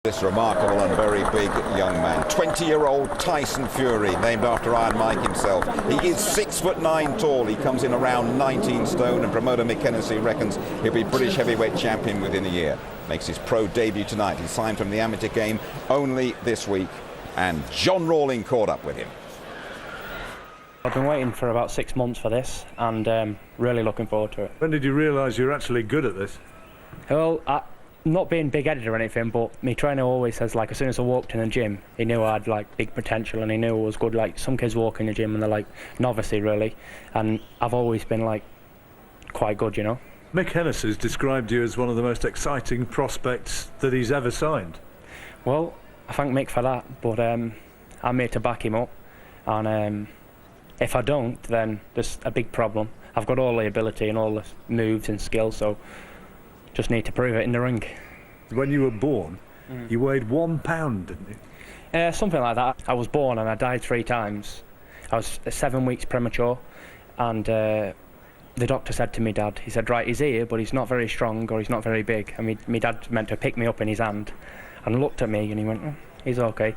This remarkable and very big young man, 20-year-old Tyson Fury, named after Iron Mike himself. He is 6'9" tall. He comes in around 19 stone, and promoter Mick Hennessy reckons he'll be British heavyweight champion within a year. Makes his pro debut tonight. He signed from the amateur game only this week, and John Rawling caught up with him. I've been waiting for about 6 months for this, and really looking forward to it. When did you realise you're actually good at this? Well, not being big-headed or anything, but my trainer always says, like, as soon as I walked in the gym, he knew I had, like, big potential, and he knew I was good. Like, some kids walk in the gym and they're, like, novice-y, really, and I've always been, like, quite good, you know. Mick Hennessy's described you as one of the most exciting prospects that he's ever signed. Well, I thank Mick for that, but I'm here to back him up, and if I don't, then there's a big problem. I've got all the ability and all the moves and skills, so just need to prove it in the ring. When you were born, you weighed 1 pound, didn't you? Something like that. I was born and I died 3 times. I was 7 weeks premature, and the doctor said to me, Dad, he said, right, he's here, but he's not very strong or he's not very big. And my dad meant to pick me up in his hand and looked at me and he went, he's okay.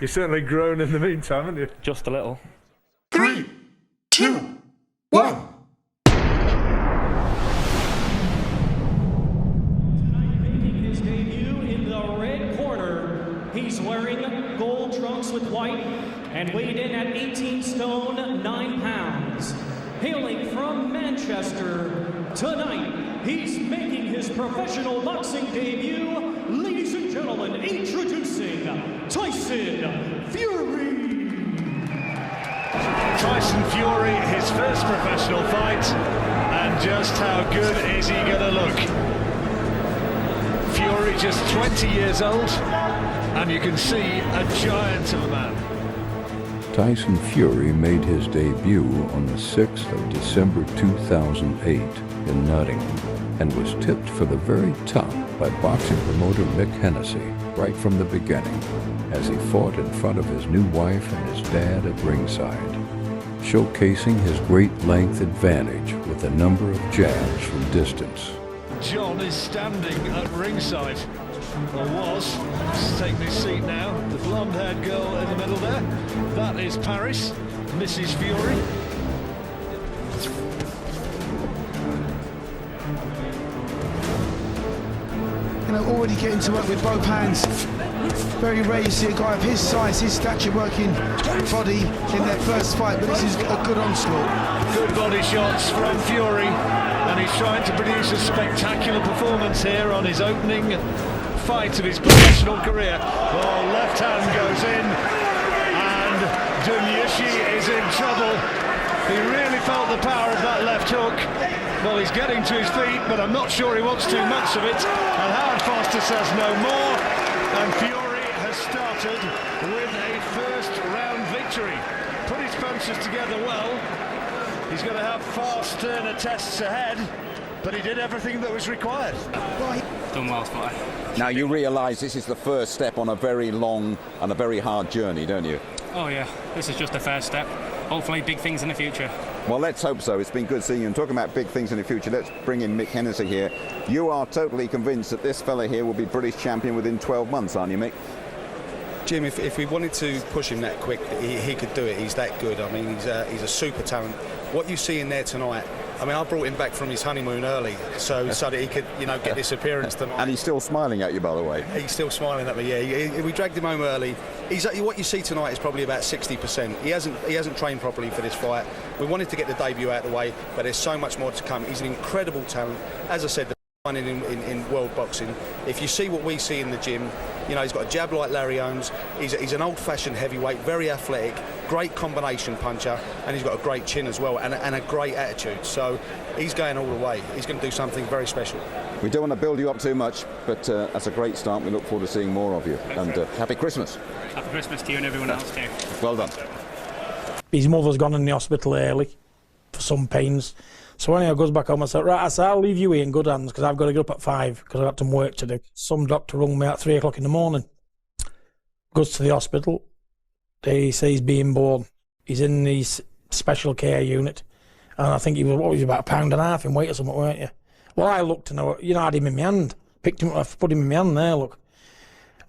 You've certainly grown in the meantime, haven't you? Just a little. 3, 2, 1. He's wearing gold trunks with white and weighed in at 18 stone, 9 pounds. Hailing from Manchester, tonight he's making his professional boxing debut. Ladies and gentlemen, introducing Tyson Fury. Tyson Fury, his first professional fight, and just how good is he going to look? Fury just 20 years old, and you can see a giant of a man. Tyson Fury made his debut on the 6th of December 2008 in Nottingham and was tipped for the very top by boxing promoter Mick Hennessy right from the beginning as he fought in front of his new wife and his dad at ringside, showcasing his great length advantage with a number of jabs from distance. John is standing at ringside, or was. He's taking his seat now. The blonde-haired girl in the middle there, that is Paris, Mrs. Fury. You know, already getting to work with both hands. Very rare you see a guy of his size, his stature, working body in their first fight, but this is a good onslaught. Good body shots from Fury, and he's trying to produce a spectacular performance here on his opening fight of his professional career. Oh, left hand goes in, and Dunyashi is in trouble. He really felt the power of that left hook. Well, he's getting to his feet, but I'm not sure he wants too much of it. And Howard Foster says no more. And Fury has started with a first-round victory. Put his punches together well. He's going to have far sterner tests ahead, but he did everything that was required. Done well, Scotty. Now you realise this is the first step on a very long and a very hard journey, don't you? Oh yeah, this is just the first step. Hopefully big things in the future. Well, let's hope so. It's been good seeing you. And talking about big things in the future, let's bring in Mick Hennessy here. You are totally convinced that this fella here will be British champion within 12 months, aren't you, Mick? Jim, if we wanted to push him that quick, he could do it. He's that good. I mean, he's a super talent. What you see in there tonight, I mean, I brought him back from his honeymoon early so that he could, you know, get this appearance tonight. And he's still smiling at you, by the way. He's still smiling at me, yeah. We dragged him home early. What you see tonight is probably about 60%. He hasn't trained properly for this fight. We wanted to get the debut out of the way, but there's so much more to come. He's an incredible talent. As I said, in world boxing. If you see what we see in the gym, you know, he's got a jab like Larry Holmes. He's an old-fashioned heavyweight, very athletic, great combination puncher, and he's got a great chin as well, and a great attitude. So he's going all the way. He's going to do something very special. We don't want to build you up too much, but that's a great start. We look forward to seeing more of you. And happy Christmas. Happy Christmas to you and everyone else too. Well done. His mother's gone in the hospital early for some pains. So when he goes back home, I said, right, I'll leave you here in good hands because I've got to get up at 5 because I've got some work to do. Some doctor rung me at 3 o'clock in the morning. Goes to the hospital. They say he's being born. He's in the special care unit. And I think he was about 1.5 pounds in weight or something, weren't you? Well, I looked and I had him in my hand. Picked him up, put him in my hand there, look.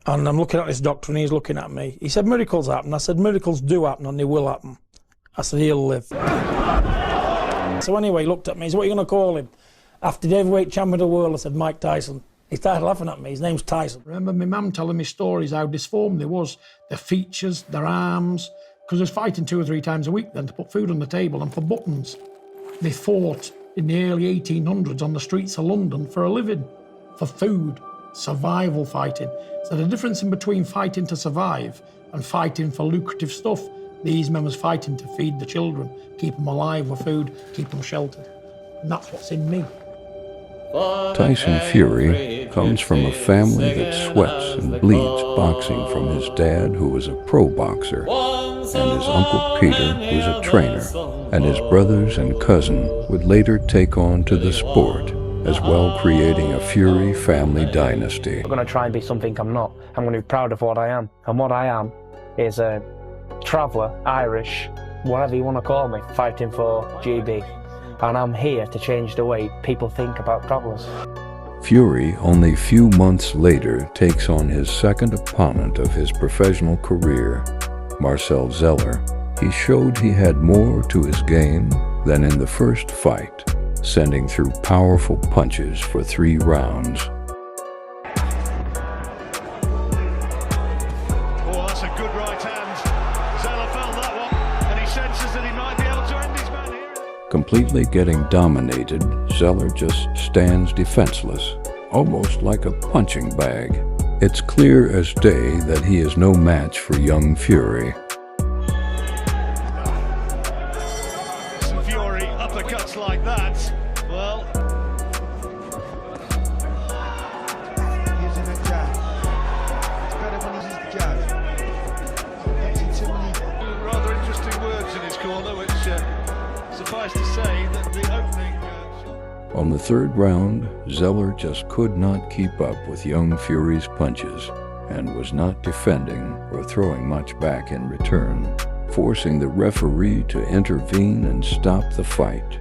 And I'm looking at this doctor and he's looking at me. He said, miracles happen. I said, miracles do happen and they will happen. I said, he'll live. So anyway, he looked at me. He said, what are you going to call him? After the heavyweight champion of the world, I said, Mike Tyson. He started laughing at me. His name's Tyson. I remember my mum telling me stories how disformed they was. Their features, their arms. Because they was fighting 2 or 3 times a week then to put food on the table and for buttons. They fought in the early 1800s on the streets of London for a living, for food, survival fighting. So the difference in between fighting to survive and fighting for lucrative stuff, these men was fighting to feed the children, keep them alive with food, keep them sheltered. And that's what's in me. Tyson Fury comes from a family that sweats and bleeds boxing from his dad, who was a pro boxer, and his Uncle Peter, who was a trainer, and his brothers and cousin would later take on to the sport, as well creating a Fury family dynasty. I'm going to try and be something I'm not. I'm going to be proud of what I am. And what I am is a traveller, Irish, whatever you want to call me, fighting for GB. And I'm here to change the way people think about travellers. Fury, only few months later, takes on his second opponent of his professional career, Marcel Zeller. He showed he had more to his game than in the first fight, sending through powerful punches for 3 rounds. Oh, that's a good right hand. Zeller felt that one, and he senses that he might be able to end his man here. Completely getting dominated, Zeller just stands defenseless, almost like a punching bag. It's clear as day that he is no match for young Fury. Some Fury uppercuts like that, well... Using a jab. It's better when he uses the jab. Not too many. Rather interesting words in his corner, which suffice to say that the opening... On the 3rd round, Zeller just could not keep up with young Fury's punches and was not defending or throwing much back in return, forcing the referee to intervene and stop the fight.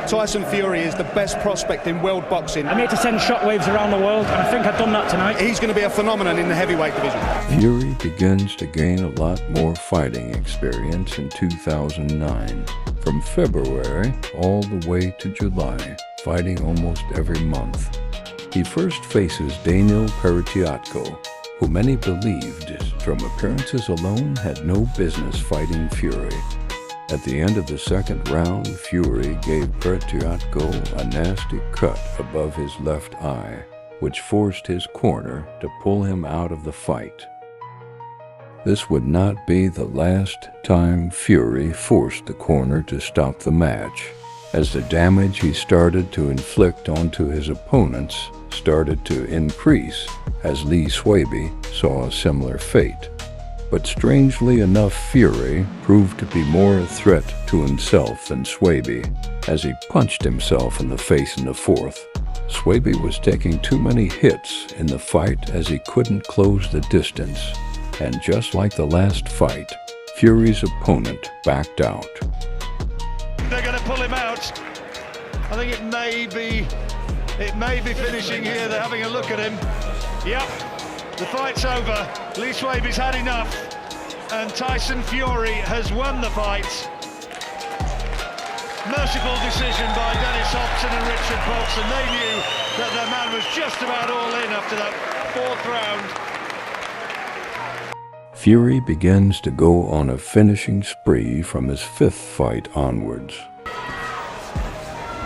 Tyson Fury is the best prospect in world boxing. I'm here to send shockwaves around the world, and I think I've done that tonight. He's going to be a phenomenon in the heavyweight division. Fury begins to gain a lot more fighting experience in 2009. From February all the way to July, fighting almost every month. He first faces Daniil Peretiatko, who many believed, from appearances alone, had no business fighting Fury. At the end of the 2nd round, Fury gave Peretiatko a nasty cut above his left eye, which forced his corner to pull him out of the fight. This would not be the last time Fury forced the corner to stop the match, as the damage he started to inflict onto his opponents started to increase, as Lee Swaby saw a similar fate. But strangely enough, Fury proved to be more a threat to himself than Swaby, as he punched himself in the face in the 4th. Swaby was taking too many hits in the fight as he couldn't close the distance, and just like the last fight, Fury's opponent backed out. They're going to pull him out. I think it may be finishing here. They're having a look at him. Yep. The fight's over. Lee Swaby's had enough, and Tyson Fury has won the fight. Merciful decision by Dennis Hobson and Richard Bolton. They knew that their man was just about all in after that 4th round. Fury begins to go on a finishing spree from his 5th fight onwards.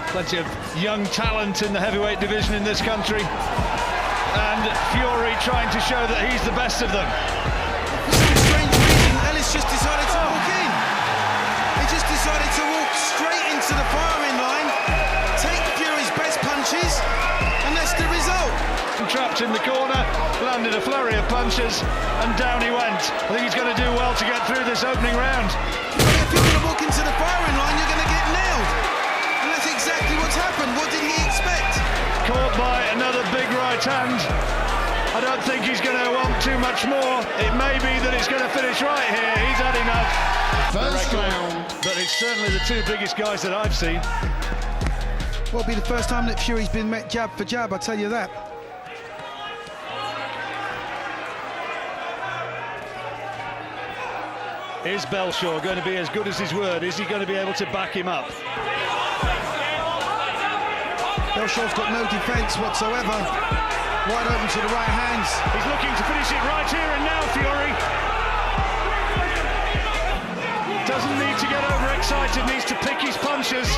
Plenty of young talent in the heavyweight division in this country. And Fury trying to show that he's the best of them. For some strange reason, Ellis just decided to walk in. He just decided to walk straight into the firing line, take Fury's best punches, and that's the result. Trapped in the corner, landed a flurry of punches, and down he went. I think he's going to do well to get through this opening round. If you're going to walk into the firing line, you're going to get nailed. And that's exactly what's happened. What did he expect? Caught by another big right hand. I don't think he's going to want too much more. It may be that it's going to finish right here. He's had enough. First round. But it's certainly the 2 biggest guys that I've seen. Well, it'll be the first time that Fury's been met jab for jab, I'll tell you that. Is Belshaw going to be as good as his word? Is he going to be able to back him up? Belshaw's got no defence whatsoever. Wide open to the right hands. He's looking to finish it right here and now, Fury. Doesn't need to get overexcited, needs to pick his punches.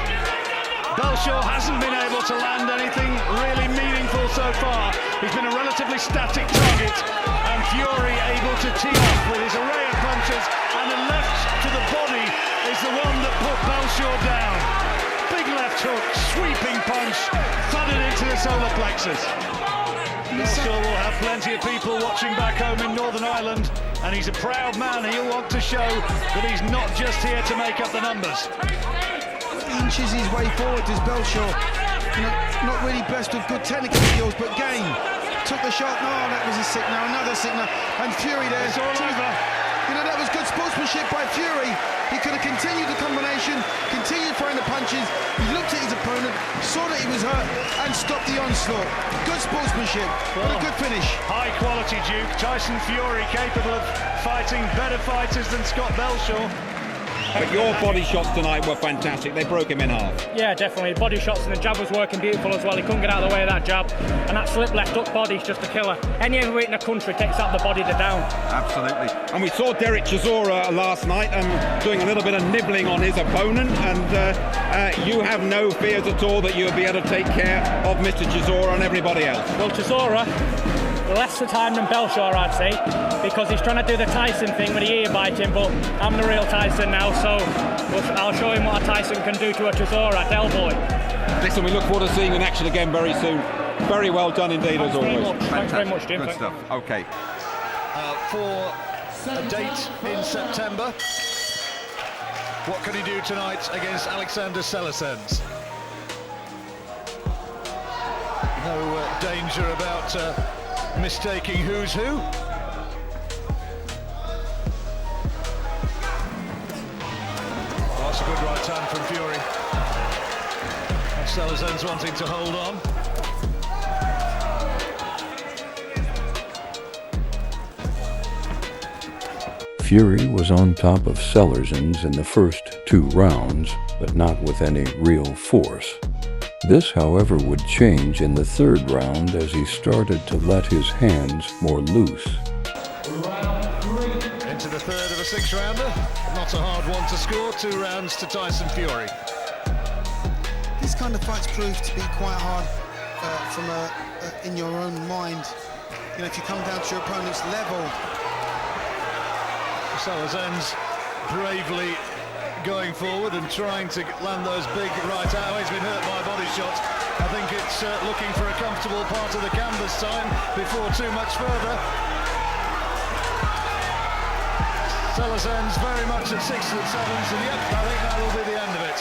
Belshaw hasn't been able to land anything really meaningful so far. He's been a relatively static target, and Fury able to tee off with his array of punches, and the left to the body is the one that put Belshaw down. Big left hook, sweeping punch, thudded into the solar plexus. Belshaw will have plenty of people watching back home in Northern Ireland, and he's a proud man. He'll want to show that he's not just here to make up the numbers. Inches his way forward is Belshaw. Not really blessed with good technical skills, but game. Took the shot. Oh, that was a signal, another signal. And Fury there. It's all over. That was good sportsmanship by Fury. He could have continued the combination, continued throwing the punches. He looked at his opponent, saw that he was hurt, and stopped the onslaught. Good sportsmanship. What a good finish. High quality, Duke. Tyson Fury capable of fighting better fighters than Scott Belshaw. But your body shots tonight were fantastic. They broke him in half. Yeah, definitely. Body shots and the jab was working beautiful as well. He couldn't get out of the way of that jab. And that slip left hook body is just a killer. Any heavyweight in the country takes out the body to down. Absolutely. And we saw Dereck Chisora last night doing a little bit of nibbling on his opponent. And you have no fears at all that you'll be able to take care of Mr. Chisora and everybody else. Well, Chisora, less the time than Belshaw, I'd say, because he's trying to do the Tyson thing when he ear bites him, but I'm the real Tyson now, so I'll show him what a Tyson can do to a Chisora at Del Boy. Listen, we look forward to seeing you in action again very soon. Very well done indeed, as always. Thanks very much, Jim. Good stuff. Okay. For a date in September, what can he do tonight against Alexander Selesens? No danger about mistaking who's who. That's a good right hand from Fury. And Selesens wanting to hold on. Fury was on top of Selesens in the first 2 rounds, but not with any real force. This, however, would change in the 3rd round as he started to let his hands more loose. Into the 3rd of a 6-rounder. Not a hard one to score. 2 rounds to Tyson Fury. These kind of fights prove to be quite hard in your own mind. If you come down to your opponent's level. Selesens bravely going forward and trying to land those big right out. He's been hurt by a body shot. I think it's looking for a comfortable part of the canvas time before too much further. Selesens very much at 6 and 7s, and yep, I think that will be the end of it.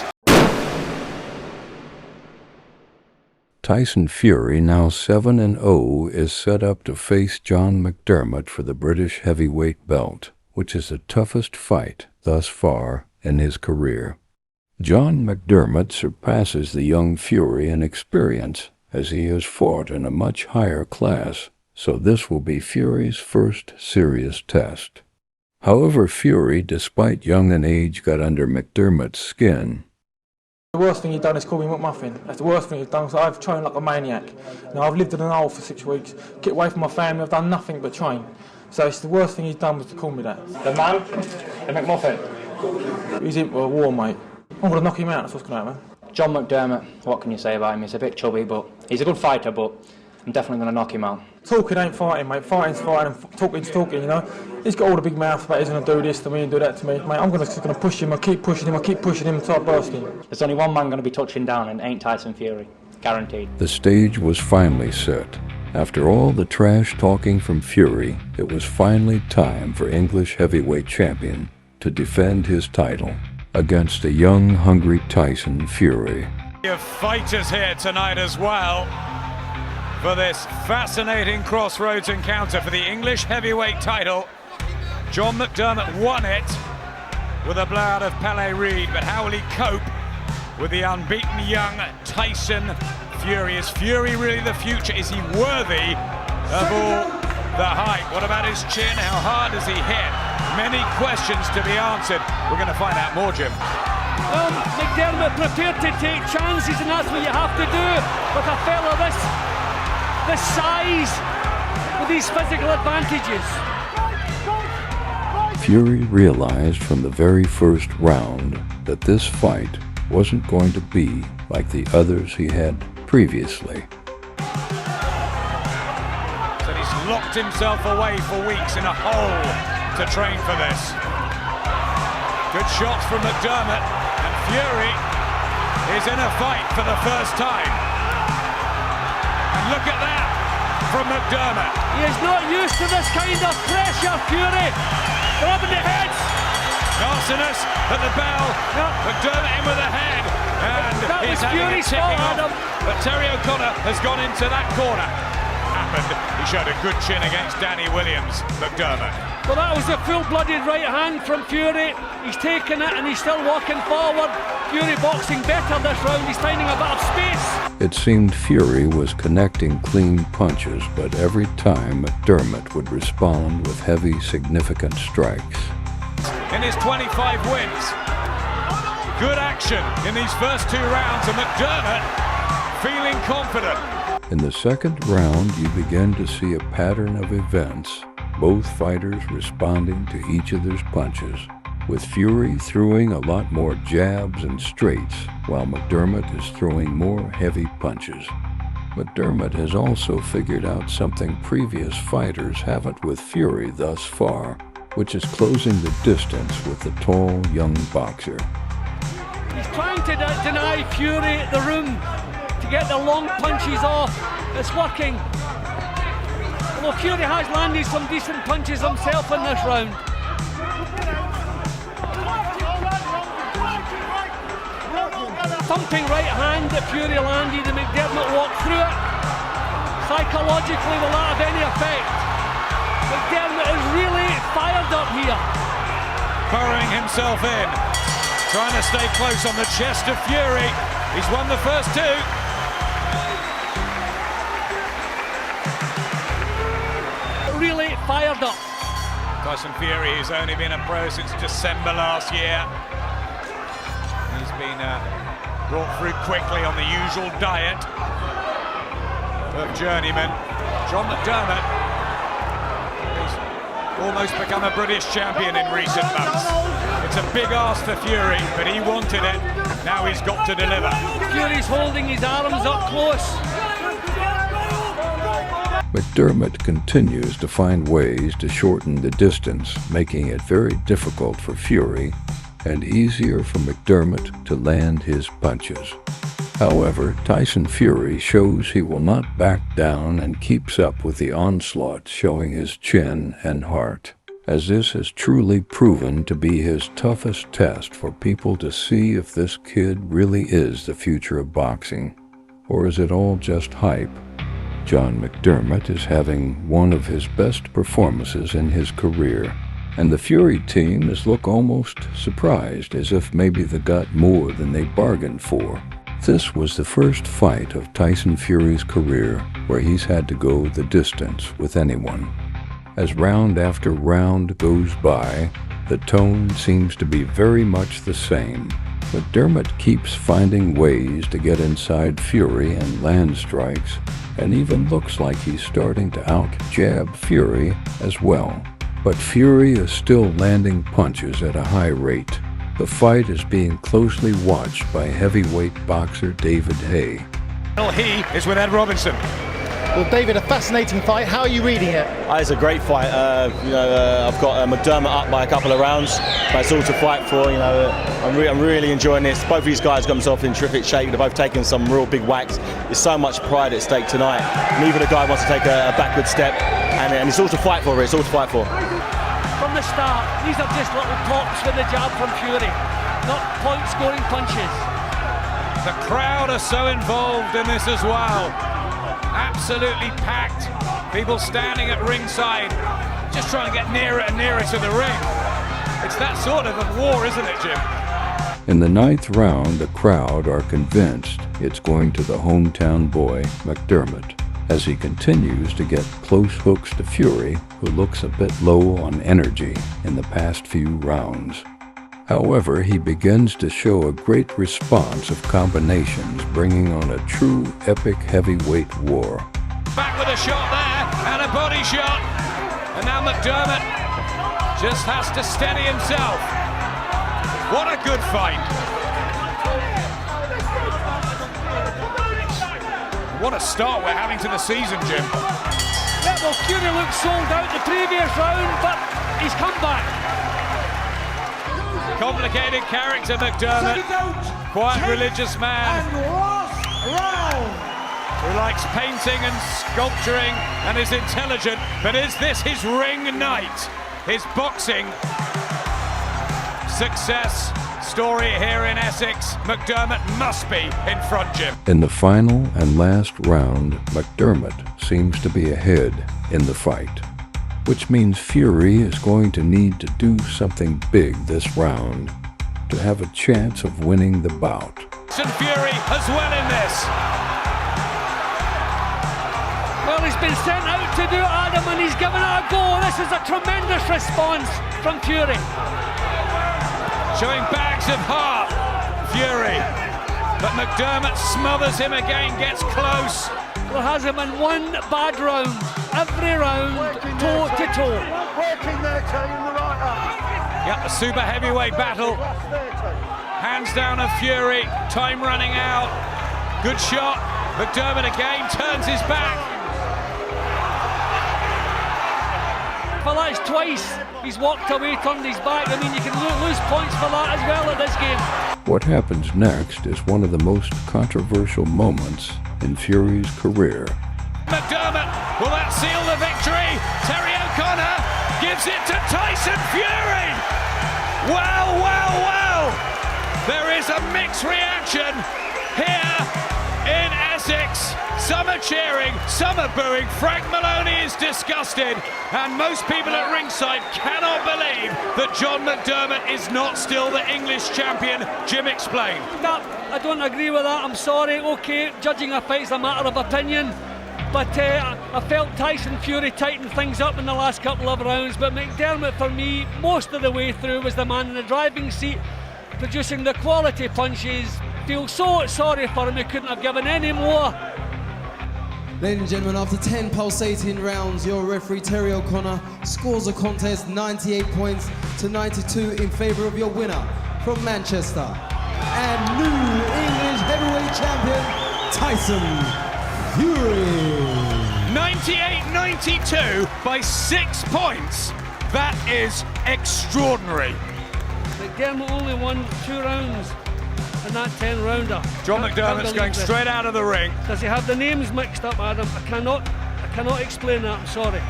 Tyson Fury, now 7-0, is set up to face Josh McDermott for the British heavyweight belt, which is the toughest fight thus far in his career. Josh McDermott surpasses the young Fury in experience, as he has fought in a much higher class, so this will be Fury's first serious test. However, Fury, despite young in age, got under McDermott's skin. The worst thing he's done is call me McMuffin. That's the worst thing he's done, so I've trained like a maniac. I've lived in an hole for 6 weeks, get away from my family, I've done nothing but train. So it's the worst thing he's done was to call me that. The man, the McMuffin. He's in for a war, mate. I'm going to knock him out, that's what's going to happen. John McDermott, what can you say about him? He's a bit chubby, but he's a good fighter, but I'm definitely going to knock him out. Talking ain't fighting, mate. Fighting's fighting and talking's talking, He's got all the big mouth about he's going to do this to me and do that to me. Mate, I'm just going to push him, I keep pushing him until I burst him. There's only one man going to be touching down, and it ain't Tyson Fury. Guaranteed. The stage was finally set. After all the trash talking from Fury, it was finally time for English heavyweight champion to defend his title against a young, hungry Tyson Fury. We have fighters here tonight as well for this fascinating crossroads encounter for the English heavyweight title. Josh McDermott won it with a blowout of Pele Reid, but how will he cope with the unbeaten young Tyson Fury? Is Fury really the future? Is he worthy of all the hype? What about his chin? How hard does he hit? many questions to be answered. We're going to find out more, Jim. Well, McDermott prepared to take chances, and that's what you have to do with a fella this size, with these physical advantages. Fury realized from the very first round that this fight wasn't going to be like the others he had previously. So he's locked himself away for weeks in a hole to train for this. Good shots from McDermott, and Fury is in a fight for the first time. And look at that from McDermott. He is not used to this kind of pressure, Fury. Grabbing the heads. Narcissus at the bell. McDermott in with a head. And that he's having a ticking off. But Terry O'Connor has gone into that corner. Happened. He showed a good chin against Danny Williams, McDermott. Well, that was a full-blooded right hand from Fury. He's taken it and he's still walking forward. Fury boxing better this round. He's finding a bit of space. It seemed Fury was connecting clean punches, but every time McDermott would respond with heavy, significant strikes. In his 25 wins, good action in these first 2 rounds, and McDermott feeling confident. In the second round, you begin to see a pattern of events, both fighters responding to each other's punches, with Fury throwing a lot more jabs and straights, while McDermott is throwing more heavy punches. McDermott has also figured out something previous fighters haven't with Fury thus far, which is closing the distance with the tall, young boxer. He's trying to deny Fury the room to get the long punches off. It's working. Well, Fury has landed some decent punches himself in this round. Thumping right hand that Fury landed, and McDermott walked through it. Psychologically, will that have any effect? McDermott is really fired up here. Burrowing himself in, trying to stay close on the chest of Fury. He's won the first 2. Really fired up. Tyson Fury, who's only been a pro since December last year. He's been brought through quickly on the usual diet of journeyman. John McDermott has almost become a British champion in recent months. It's a big ask for Fury, but he wanted it. Now he's got to deliver. Fury's holding his arms up close. McDermott continues to find ways to shorten the distance, making it very difficult for Fury and easier for McDermott to land his punches. However, Tyson Fury shows he will not back down and keeps up with the onslaught, showing his chin and heart, as this has truly proven to be his toughest test for people to see if this kid really is the future of boxing, or is it all just hype? John McDermott is having one of his best performances in his career, and the Fury team has looked almost surprised, as if maybe they got more than they bargained for. This was the first fight of Tyson Fury's career where he's had to go the distance with anyone. As round after round goes by, the tone seems to be very much the same. McDermott keeps finding ways to get inside Fury and land strikes, and even looks like he's starting to out-jab Fury as well. But Fury is still landing punches at a high rate. The fight is being closely watched by heavyweight boxer David Haye. Well, he is with Ed Robinson. Well, David, a fascinating fight. How are you reading it? It's a great fight. I've got McDermott up by a couple of rounds, but it's all to fight for. I'm really enjoying this. Both of these guys got themselves in terrific shape. They've both taken some real big whacks. There's so much pride at stake tonight. Neither the guy wants to take a backward step, and it's all to fight for. It's all to fight for. From the start, these are just little pops with the jab from Fury, not point-scoring punches. The crowd are so involved in this as well. Absolutely packed. People standing at ringside, just trying to get nearer and nearer to the ring. It's that sort of a war, isn't it, Jim? In the 9th round, the crowd are convinced it's going to the hometown boy, McDermott. as he continues to get close hooks to Fury, who looks a bit low on energy in the past few rounds. However, he begins to show a great response of combinations, bringing on a true epic heavyweight war. Back with a shot there, and a body shot. And now McDermott just has to steady himself. What a good fight. What a start we're having to the season, Jim. Yeah, well, Fury looked sold out the previous round, but he's come back. Complicated character, McDermott. Quiet, religious man. Who likes painting and sculpturing and is intelligent. But is this his ring night? His boxing success story here in Essex? McDermott must be in front, Jim. In the final and last round, McDermott seems to be ahead in the fight, which means Fury is going to need to do something big this round to have a chance of winning the bout. Tyson Fury as well in this. Well, he's been sent out to do Adam, and he's given it a go. This is a tremendous response from Fury. Showing bags of heart, Fury. But McDermott smothers him again, gets close. Well, has him in one bad round. Every round, toe to toe. Working there, turning the right arm. Yep, a super heavyweight battle. Hands down of Fury, time running out. Good shot. McDermott again turns his back. For that's twice he's walked away, turned his back. I mean, you can lose points for that as well at this game. What happens next is one of the most controversial moments in Fury's career. McDermott, will that seal the victory? Terry O'Connor gives it to Tyson Fury. Wow, wow, wow. There is a mixed reaction here in Essex. Some are cheering, some are booing. Frank Maloney is disgusted, and most people at ringside cannot believe that John McDermott is not still the English champion. Jim, explain. No, I don't agree with that. I'm sorry. Okay, judging a fight's a matter of opinion, but I felt Tyson Fury tightened things up in the last couple of rounds, but McDermott, for me, most of the way through was the man in the driving seat, producing the quality punches. Feel so sorry for him, he couldn't have given any more. Ladies and gentlemen, after 10 pulsating rounds, your referee Terry O'Connor scores the contest 98 points to 92 in favour of your winner from Manchester and new English heavyweight champion Tyson Fury. 98-92 by 6 points. That is extraordinary. McDermott only won 2 rounds in that 10-rounder. John McDermott's going straight out of the ring. Does he have the names mixed up, Adam? I cannot explain that, I'm sorry.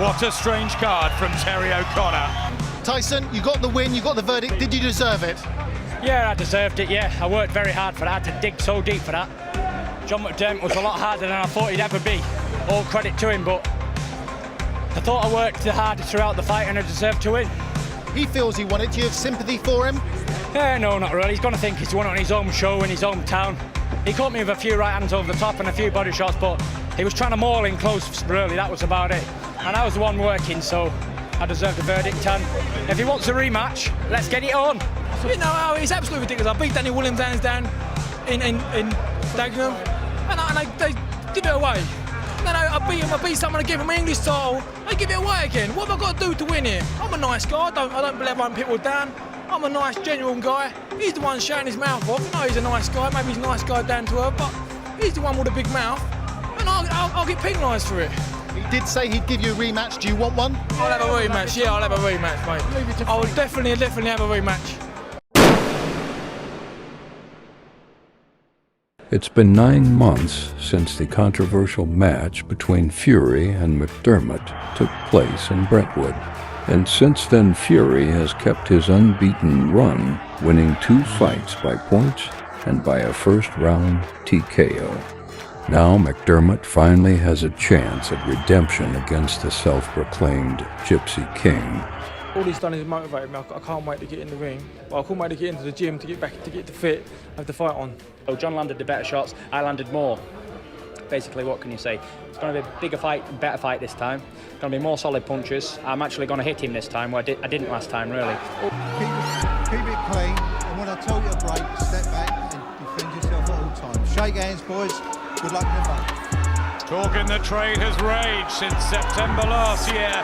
What a strange card from Terry O'Connor. Tyson, you got the win, you got the verdict. Did you deserve it? Yeah, I deserved it, yeah. I worked very hard for that, I had to dig so deep for that. John McDermott was a lot harder than I thought he'd ever be. All credit to him, but I thought I worked hard throughout the fight and I deserved to win. He feels he won it. Do you have sympathy for him? No, not really. He's going to think he's won on his own show in his own town. He caught me with a few right hands over the top and a few body shots, but he was trying to maul in close, really, that was about it. And I was the one working, so I deserved the verdict. And if he wants a rematch, let's get it on. You know, it's absolutely ridiculous. I beat Danny Williams hands down in Dagenham, and they give it away. Then I beat someone, I give him an English title, they give it away again. What have I got to do to win here? I'm a nice guy, I don't let run people down. I'm a nice, genuine guy. He's the one shouting his mouth off. I know he's a nice guy, maybe he's a nice guy down to earth, but he's the one with a big mouth, and I'll get penalised for it. He did say he'd give you a rematch. Do you want one? I'll have a rematch, yeah, I'll have a rematch, mate. I will definitely have a rematch. It's been 9 months since the controversial match between Fury and McDermott took place in Brentwood. And since then, Fury has kept his unbeaten run, winning 2 fights by points and by a first-round TKO. Now McDermott finally has a chance at redemption against the self-proclaimed Gypsy King. All he's done is motivated me. I can't wait to get in the ring. Well, I couldn't wait to get into the gym, to get fit, have the fight on. So John landed the better shots, I landed more. basically, what can you say? It's going to be a bigger fight, better fight this time. It's going to be more solid punches. I'm actually going to hit him this time, where I didn't last time, really. Keep it clean, and when I tell you to break, step back and defend yourself at all times. Shake hands, boys. Good luck in the fight. Talk in the trade has raged since September last year.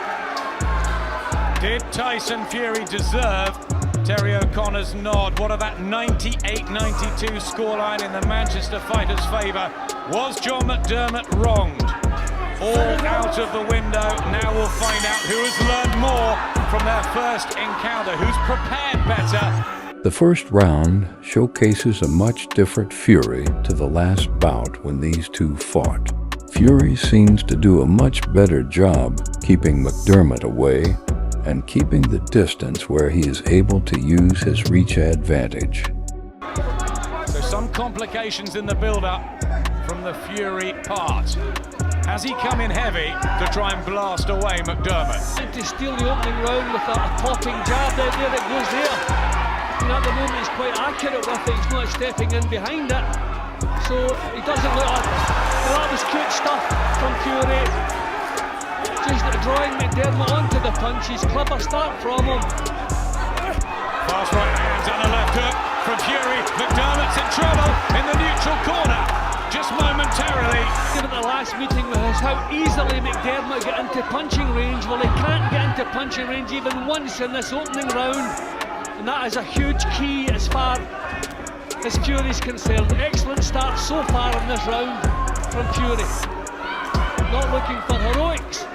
Did Tyson Fury deserve Terry O'Connor's nod? What of that 98-92 scoreline in the Manchester fighters' favour? Was John McDermott wronged? All out of the window. Now we'll find out who has learned more from their first encounter, who's prepared better. The first round showcases a much different Fury to the last bout when these two fought. Fury seems to do a much better job keeping McDermott away and keeping the distance where he is able to use his reach advantage. So some complications in the build-up from the Fury part. Has he come in heavy to try and blast away McDermott? To steal the opening round with a popping jab there that goes there. And at the moment he's quite accurate with it, he's not stepping in behind it. So he doesn't look like... Well, that was cute stuff from Fury. Just drawing McDermott onto the punches, clever start from him. Fast right hands and a left hook from Fury. McDermott's in trouble in the neutral corner, just momentarily. Given the last meeting with us, how easily McDermott got into punching range. Well, he can't get into punching range even once in this opening round. And that is a huge key as far as Fury's concerned. Excellent start so far in this round from Fury. Not looking for heroics.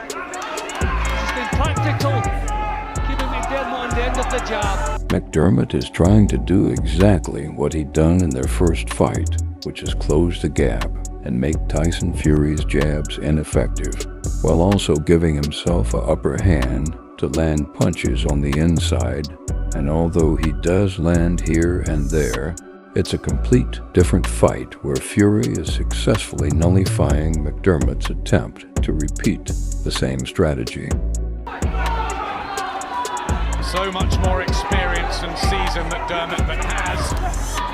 Practical, keeping McDermott on the end of the jab. McDermott is trying to do exactly what he'd done in their first fight, which is close the gap and make Tyson Fury's jabs ineffective, while also giving himself an upper hand to land punches on the inside. And although he does land here and there, it's a complete different fight where Fury is successfully nullifying McDermott's attempt to repeat the same strategy. So much more experience and seasoned McDermott, but has,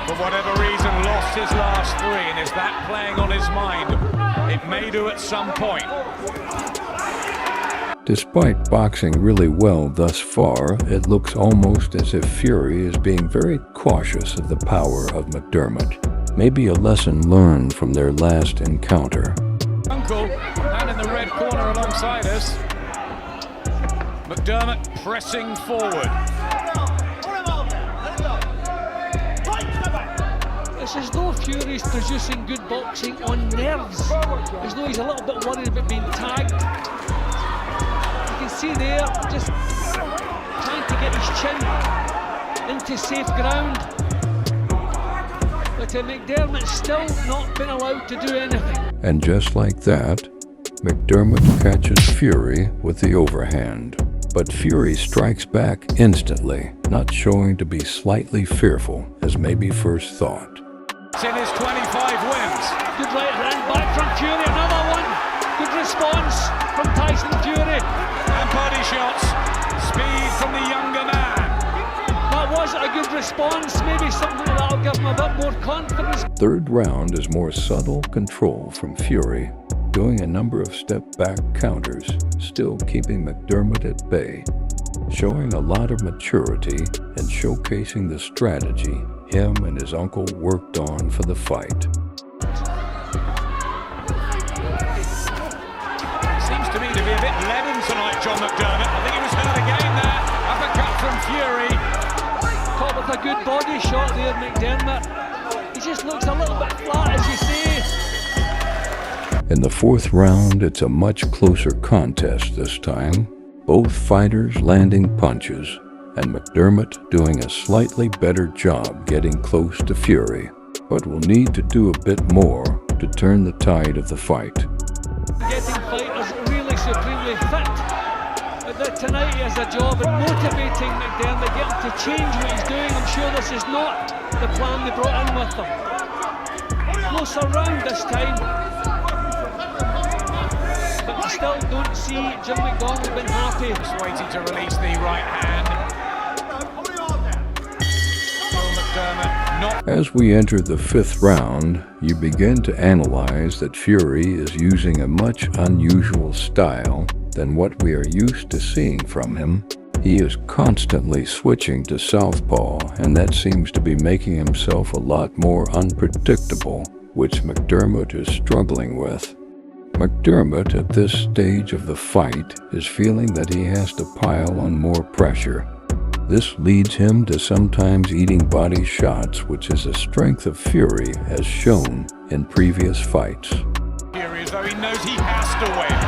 for whatever reason, lost his last three. And is that playing on his mind? It may do at some point. Despite boxing really well thus far, it looks almost as if Fury is being very cautious of the power of McDermott. Maybe a lesson learned from their last encounter. Uncle, down in the red corner alongside us. McDermott pressing forward. It's as though Fury's producing good boxing on nerves. As though he's a little bit worried about being tagged. You can see there, just trying to get his chin into safe ground. But McDermott's still not been allowed to do anything. And just like that, McDermott catches Fury with the overhand. But Fury strikes back instantly, not showing to be slightly fearful as maybe first thought. It's in his 25 wins. Good right hand back from Fury, another one. Good response from Tyson Fury. And body shots, speed from the younger man. That wasn't a good response, maybe something that'll give him a bit more confidence. Third round is more subtle control from Fury, doing a number of step-back counters, still keeping McDermott at bay, showing a lot of maturity and showcasing the strategy him and his uncle worked on for the fight. Seems to me to be a bit leaden tonight, John McDermott. I think he was hurt again there. Uppercut from Fury. Caught with a good body shot there, McDermott. He just looks a little bit flat, as you say. In the fourth round, it's a much closer contest this time, both fighters landing punches, and McDermott doing a slightly better job getting close to Fury, but will need to do a bit more to turn the tide of the fight. Getting fighters really supremely fit. But tonight he has a job in motivating McDermott, get him to change what he's doing. I'm sure this is not the plan they brought in with him. Closer round this time. But I still don't see Jim McDonald being happy. Just waiting to release the right hand. McDermott not. As we enter the 5th round, you begin to analyze that Fury is using a much unusual style than what we are used to seeing from him. He is constantly switching to southpaw, and that seems to be making himself a lot more unpredictable, which McDermott is struggling with. McDermott, at this stage of the fight, is feeling that he has to pile on more pressure. This leads him to sometimes eating body shots, which is a strength of Fury, as shown in previous fights. Fury, as though he knows he has to win.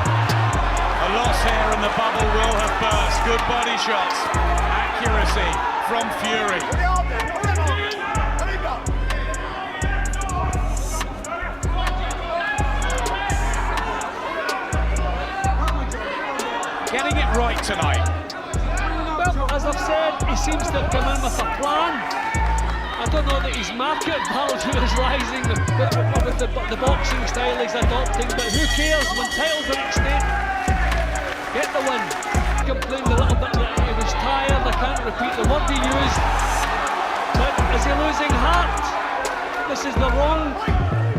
A loss here and the bubble will have burst. Good body shots. Accuracy from Fury. Getting it right tonight. Well, as I've said, he seems to have come in with a plan. I don't know that his market value is rising with the boxing style he's adopting, but who cares when titles are at stake? Get the win. Complained a little bit that he was tired, I can't repeat the word he used. But is he losing heart? This is the wrong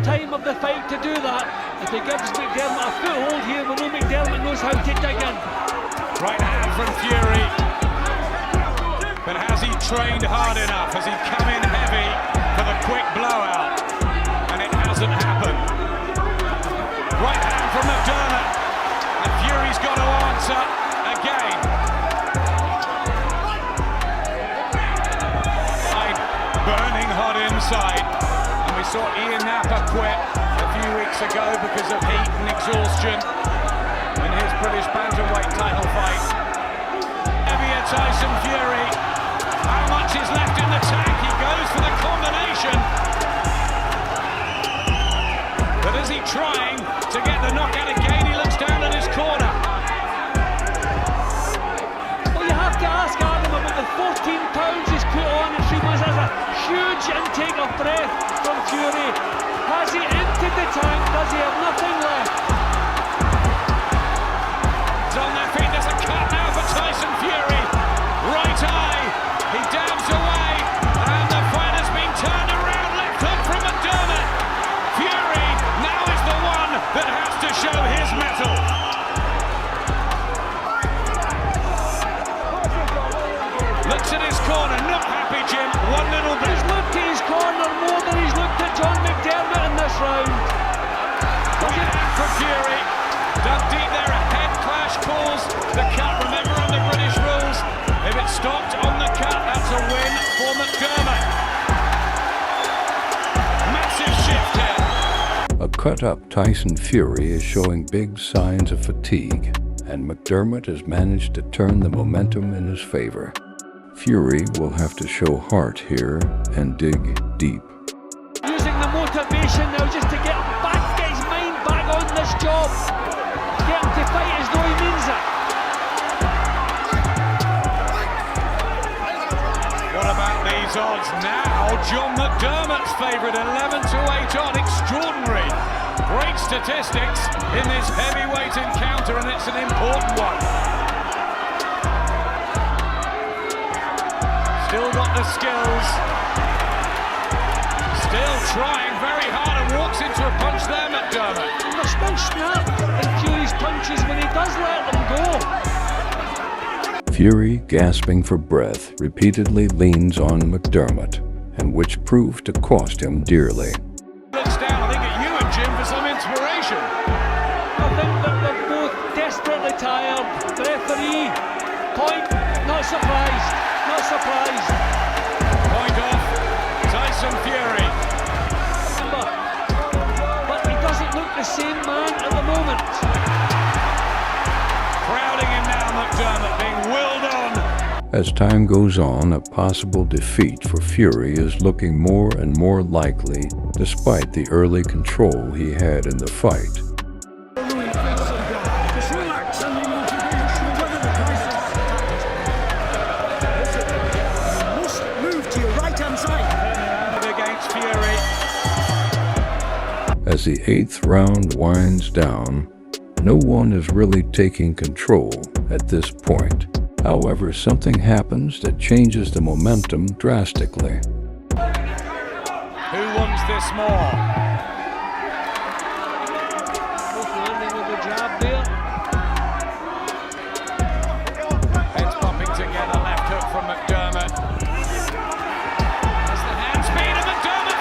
time of the fight to do that. If he gives McDermott a foothold here, we know McDermott knows how to dig in. Right hand from Fury. But has he trained hard enough? Has he come in heavy for the quick blowout? And it hasn't happened. Right hand from McDermott. And Fury's got to answer again. Burning hot inside. And we saw Ian Napper quit a few weeks ago because of heat and exhaustion in his British bantamweight title fight. Heavier Tyson Fury. How much is left in the tank? He goes for the combination. But is he trying to get the knockout again? He looks down at his corner. Well, you have to ask Adam about the 14 pounds he's put on in 3 months. That's a huge intake of breath from Fury. Has he emptied the tank? Does he have nothing left? He's on their feet. There's a cut now for Tyson Fury. Right eye. He dabs away. And the fight has been turned around. Left hook from McDermott. Fury now is the one that has to show his mettle. Looks at his corner. Not happy, Jim. One little bit. He's looked at his corner more than he's looked at John McDermott in this round. Right hand for Fury. Dug deep there. A head clash calls the cut. Remember under British rules, if it stopped on the cut, that's a win for McDermott. Massive shift here. A cut-up Tyson Fury is showing big signs of fatigue, and McDermott has managed to turn the momentum in his favor. Fury will have to show heart here and dig deep. Using the motivation now just to get him back, get his mind back on this job. Get him to fight as though he means it. What about these odds now? John McDermott's favourite, 11-8 odd. Extraordinary. Great statistics in this heavyweight encounter, and it's an important one. Still got the skills. Still trying very hard and walks into a punch there, McDermott. There's no snap in Fury's punches when he does let them go. Fury, gasping for breath, repeatedly leans on McDermott, and which proved to cost him dearly. Looks down, I think, at you and Jim for some inspiration. I think that they're both desperately tired. The referee, point, not surprised, not surprised. Point off, Tyson Fury. But he doesn't look the same man at the moment. Crowding him now, McDermott, being willed on. As time goes on, a possible defeat for Fury is looking more and more likely, despite the early control he had in the fight. As the 8th round winds down, no one is really taking control at this point. However, something happens that changes the momentum drastically. this more? Both landing with the jab there. Heads bumping together, left hook from McDermott. That's the hand speed and McDermott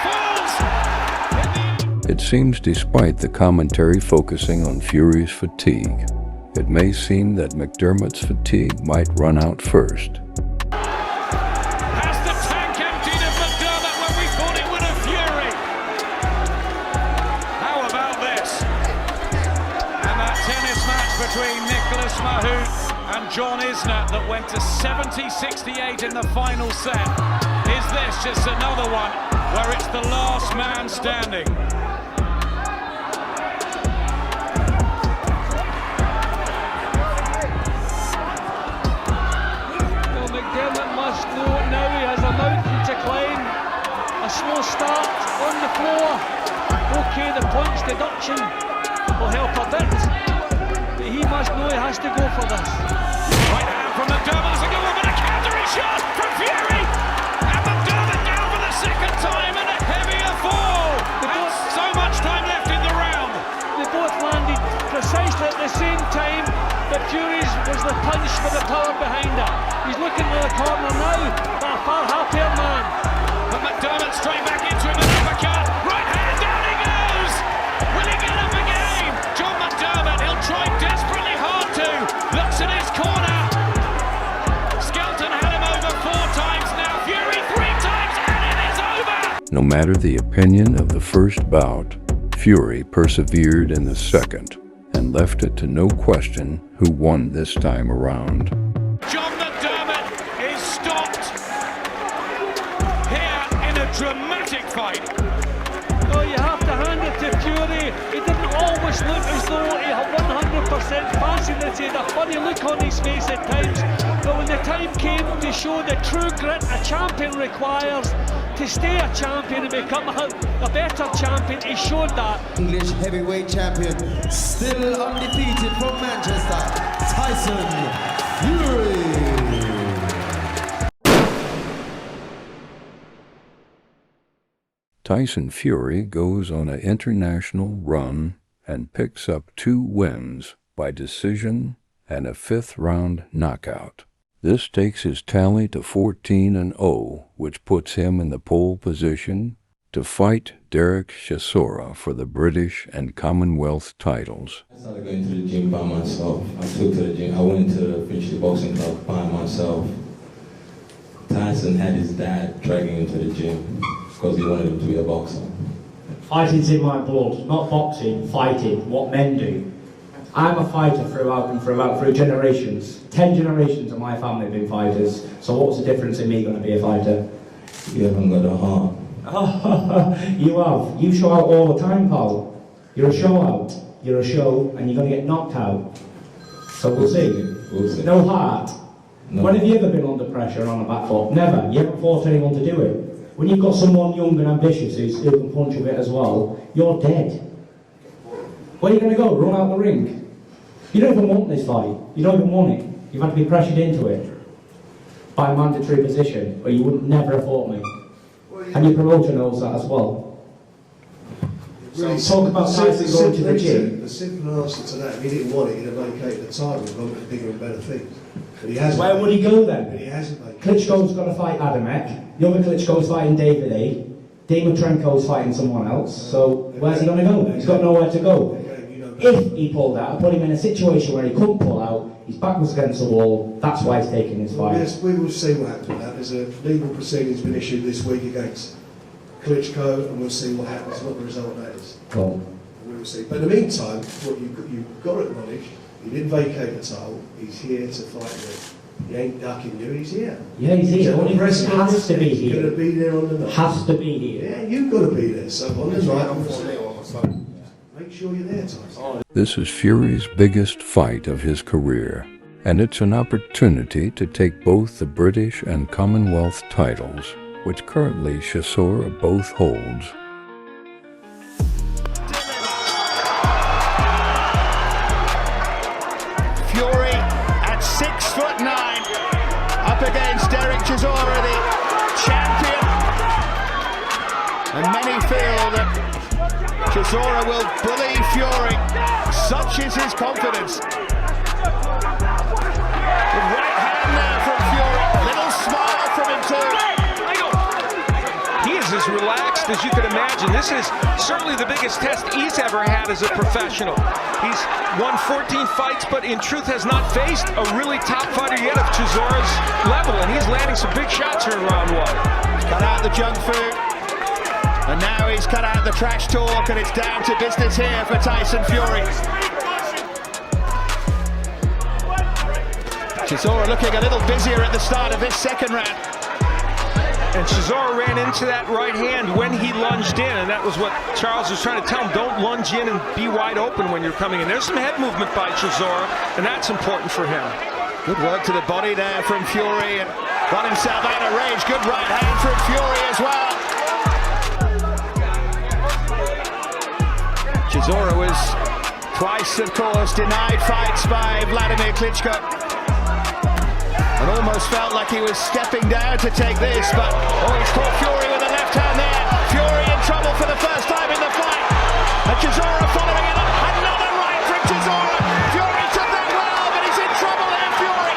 falls! It seems despite the commentary focusing on Fury's fatigue, it may seem that McDermott's fatigue might run out first. Has the tank emptied of McDermott when we thought it would have Fury? How about this? And that tennis match between Nicholas Mahut and John Isner that went to 70-68 in the final set. Is this just another one where it's the last man standing? McDermott must know now he has a mountain to climb. A slow start on the floor. Okay, the points deduction will help a bit, but he must know he has to go for this. Right hand from McDermott, a good one, but a countering shot from Fury! And McDermott down for the second time and a heavier fall! And so much time left in the round! They both landed precisely at the same time, but Fury's was the punch with the power behind it. He's looking to the corner now, but a far happier man. But McDermott straight back into him, an uppercut, right hand, down he goes! Will he get up again? John McDermott, he'll try desperately hard to, looks at his corner. Skelton had him over 4 times, now Fury 3 times, and it is over! No matter the opinion of the first bout, Fury persevered in the second and left it to no question who won this time around. John McDermott is stopped here in a dramatic fight. Oh, you have to hand it to Fury. He didn't always look as though he had 100% fancied it. He had a funny look on his face at times. But when the time came to show the true grit a champion requires to stay a champion and become a better champion, he showed that. English heavyweight champion, still undefeated from Manchester, Tyson Fury. Tyson Fury goes on an international run and picks up 2 wins by decision and a 5th-round knockout. This takes his tally to 14-0, which puts him in the pole position to fight Dereck Chisora for the British and Commonwealth titles. I started going to the gym by myself. I went into the Finchley Boxing Club by myself. Tyson had his dad dragging him to the gym because he wanted him to be a boxer. Fighting's in my blood, not boxing, fighting, what men do. I'm a fighter throughout and through generations. 10 generations of my family have been fighters, so what's the difference in me going to be a fighter? You haven't got a heart. You have. You show out all the time, pal. You're a show out. You're a show, and you're going to get knocked out. So we'll see. We'll see. No heart. No. When have you ever been under pressure on a back foot? Never. You haven't forced anyone to do it. When you've got someone young and ambitious who can punch a bit as well, you're dead. Where are you going to go? Run out the ring? You don't even want this fight. You don't even want it. You've had to be pressured into it by a mandatory position, or you would never have fought me. And your promoter knows that as well. Really talk about Tyson going to the gym. The simple answer to that, if he didn't want it, he'd have vacated the title and gone for bigger and better things. But he hasn't. Where would he go then? But he hasn't vacated. Klitschko's got to fight Adamek. The other Klitschko's fighting David Haye. Dimitrenko's fighting someone else. So where's he going to go? He's got nowhere to go. If he pulled out, I put him in a situation where he couldn't pull out, he's backwards against the wall, that's why he's taking his fight. Yes, we will see what happens with that. There's a legal proceeding's been issued this week against Klitschko, and we'll see what happens, what the result of that is. Cool. We will see. But in the meantime, what you've got to acknowledge, he didn't vacate the title, he's here to fight it. He ain't ducking you, he's here. Yeah, he's here. He has to be here. He's going to be there on the night. Has to be here. Yeah, you've got to be there. So on the night, make sure you're there, Tyson. This is Fury's biggest fight of his career, and it's an opportunity to take both the British and Commonwealth titles, which currently Chisora both holds. Fury at 6'9", up against Dereck Chisora, the champion. And many feel that Chisora will bully Fury. Such is his confidence. The right hand there from Fury. Little smile from him too. He is as relaxed as you can imagine. This is certainly the biggest test he's ever had as a professional. He's won 14 fights, but in truth has not faced a really top fighter yet of Chisora's level, and he's landing some big shots here in round one. Cut out the junk food, and now he's cut out the trash talk, and it's down to business here for Tyson Fury. Chisora looking a little busier at the start of this second round. And Chisora ran into that right hand when he lunged in, and that was what Charles was trying to tell him. Don't lunge in and be wide open when you're coming in. There's some head movement by Chisora, and that's important for him. Good work to the body there from Fury, and got himself out of range. Good right hand from Fury as well. Chisora was twice, of course, denied fights by Wladimir Klitschko. And almost felt like he was stepping down to take this, but he's caught Fury with a left hand there. Fury in trouble for the first time in the fight. And Chisora following it up. Another right from Chisora. Fury took that well, but he's in trouble there, Fury.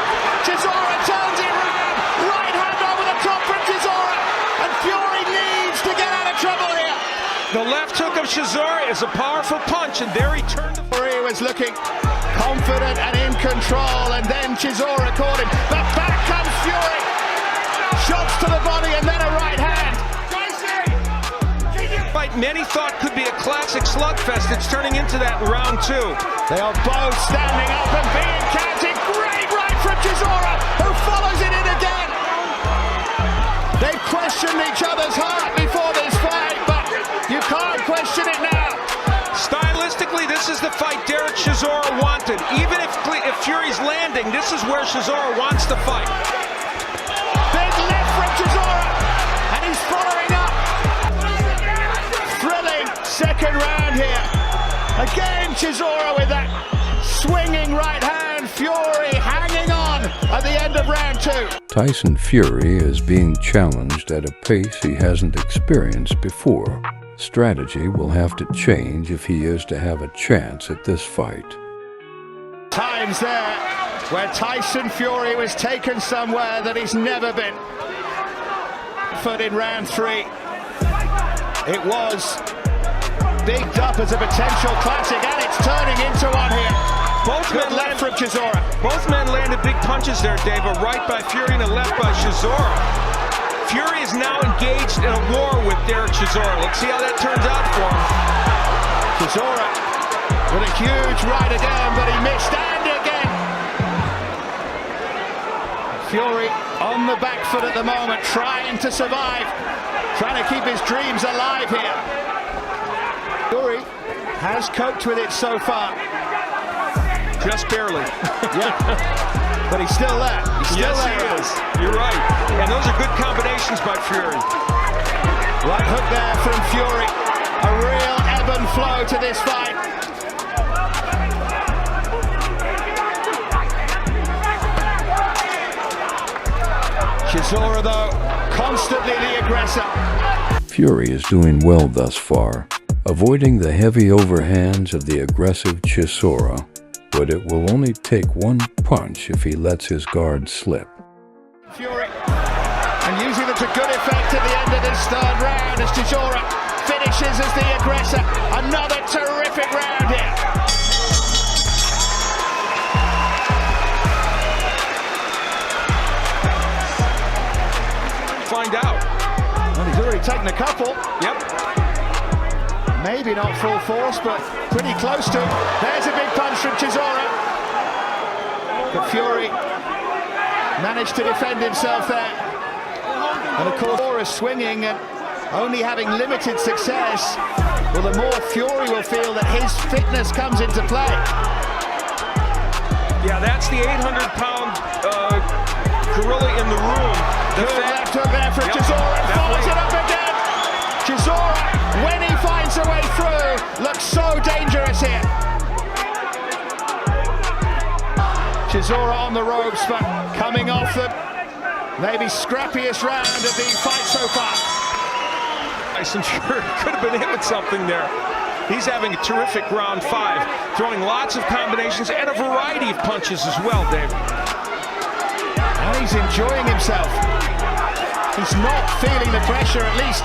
Chisora turns it round. Right hand over the top from Chisora. And Fury needs to get out of trouble here. The left hook of Chisora is a powerful punch, and there he turned. Fury was looking confident and in control, and then Chisora caught him. But back comes Fury. Shots to the body and then a right hand. Fight many thought could be a classic slugfest. It's turning into that in round two. They are both standing up and being counted. Great right from Chisora, who follows it in again. They've questioned each other's heart before this fight, but you can't question it now. Stylistically, this is the fight Dereck Chisora wanted. Even if Fury's landing, this is where Chisora wants to fight. Big left from Chisora, and he's following up. Thrilling second round here. Again, Chisora with that swinging right hand. Fury hanging on at the end of round two. Tyson Fury is being challenged at a pace he hasn't experienced before. Strategy will have to change if he is to have a chance at this fight. Times there where Tyson Fury was taken somewhere that he's never been. Foot in round three. It was bigged up as a potential classic, and it's turning into one here. Both men left from Chisora. Both men landed big punches there, Dave. A right by Fury and a left by Chisora. Fury is now engaged in a war with Dereck Chisora. Let's see how that turns out for him. Chisora with a huge right again, but he missed, and again. Fury on the back foot at the moment, trying to survive, trying to keep his dreams alive here. Fury has coped with it so far. Just barely. Yeah. But he's still there. He's still yes, there. He is. You're right. And those are good combinations by Fury. Right hook there from Fury. A real ebb and flow to this fight. Chisora, though, constantly the aggressor. Fury is doing well thus far, avoiding the heavy overhands of the aggressive Chisora, but it will only take one punch if he lets his guard slip. Fury, and using them to good effect at the end of this third round as Chisora finishes as the aggressor. Another terrific round here. Find out. Well, he's already taken a couple. Yep. Maybe not full force, but pretty close to. There's a big punch from Chisora. But Fury managed to defend himself there. And of course, Chisora swinging and only having limited success. Well, the more Fury will feel that his fitness comes into play. Yeah, that's the 800-pound gorilla in the room. Good left hook there from Chisora, and follows it up again. Chisora, when he finds a way through, looks so dangerous here. Chisora on the ropes, but coming off the maybe scrappiest round of the fight so far. Tyson Fury could have been hit with something there. He's having a terrific round 5, throwing lots of combinations and a variety of punches as well, Dave. And he's enjoying himself. He's not feeling the pressure, at least.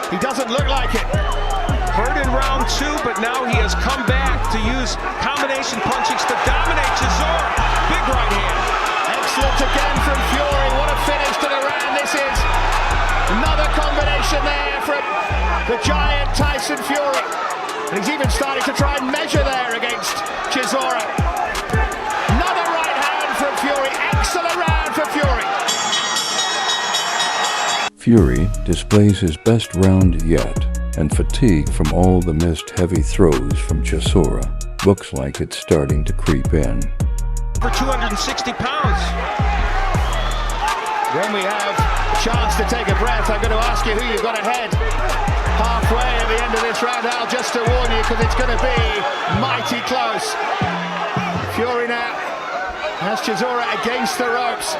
He doesn't look like it. Hurt in round 2, but now he has come back to use combination punches to dominate Chisora. Big right hand. Excellent again from Fury. What a finish to the round this is. Another combination there from the giant Tyson Fury. And he's even starting to try and measure there against Chisora. Another right hand from Fury. Excellent round for Fury. Fury displays his best round yet, and fatigue from all the missed heavy throws from Chisora looks like it's starting to creep in. For 260 pounds. When we have a chance to take a breath, I'm going to ask you who you've got ahead halfway at the end of this round, Al, just to warn you, because it's going to be mighty close. Fury now has Chisora against the ropes,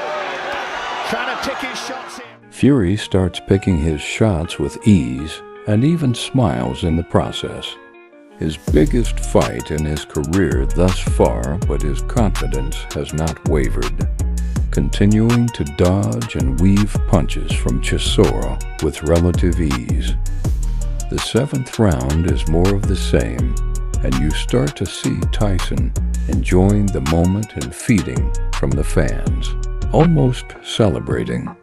trying to pick his shots in. Fury starts picking his shots with ease and even smiles in the process. His biggest fight in his career thus far, but his confidence has not wavered, continuing to dodge and weave punches from Chisora with relative ease. The 7th round is more of the same, and you start to see Tyson enjoying the moment and feeding from the fans, almost celebrating.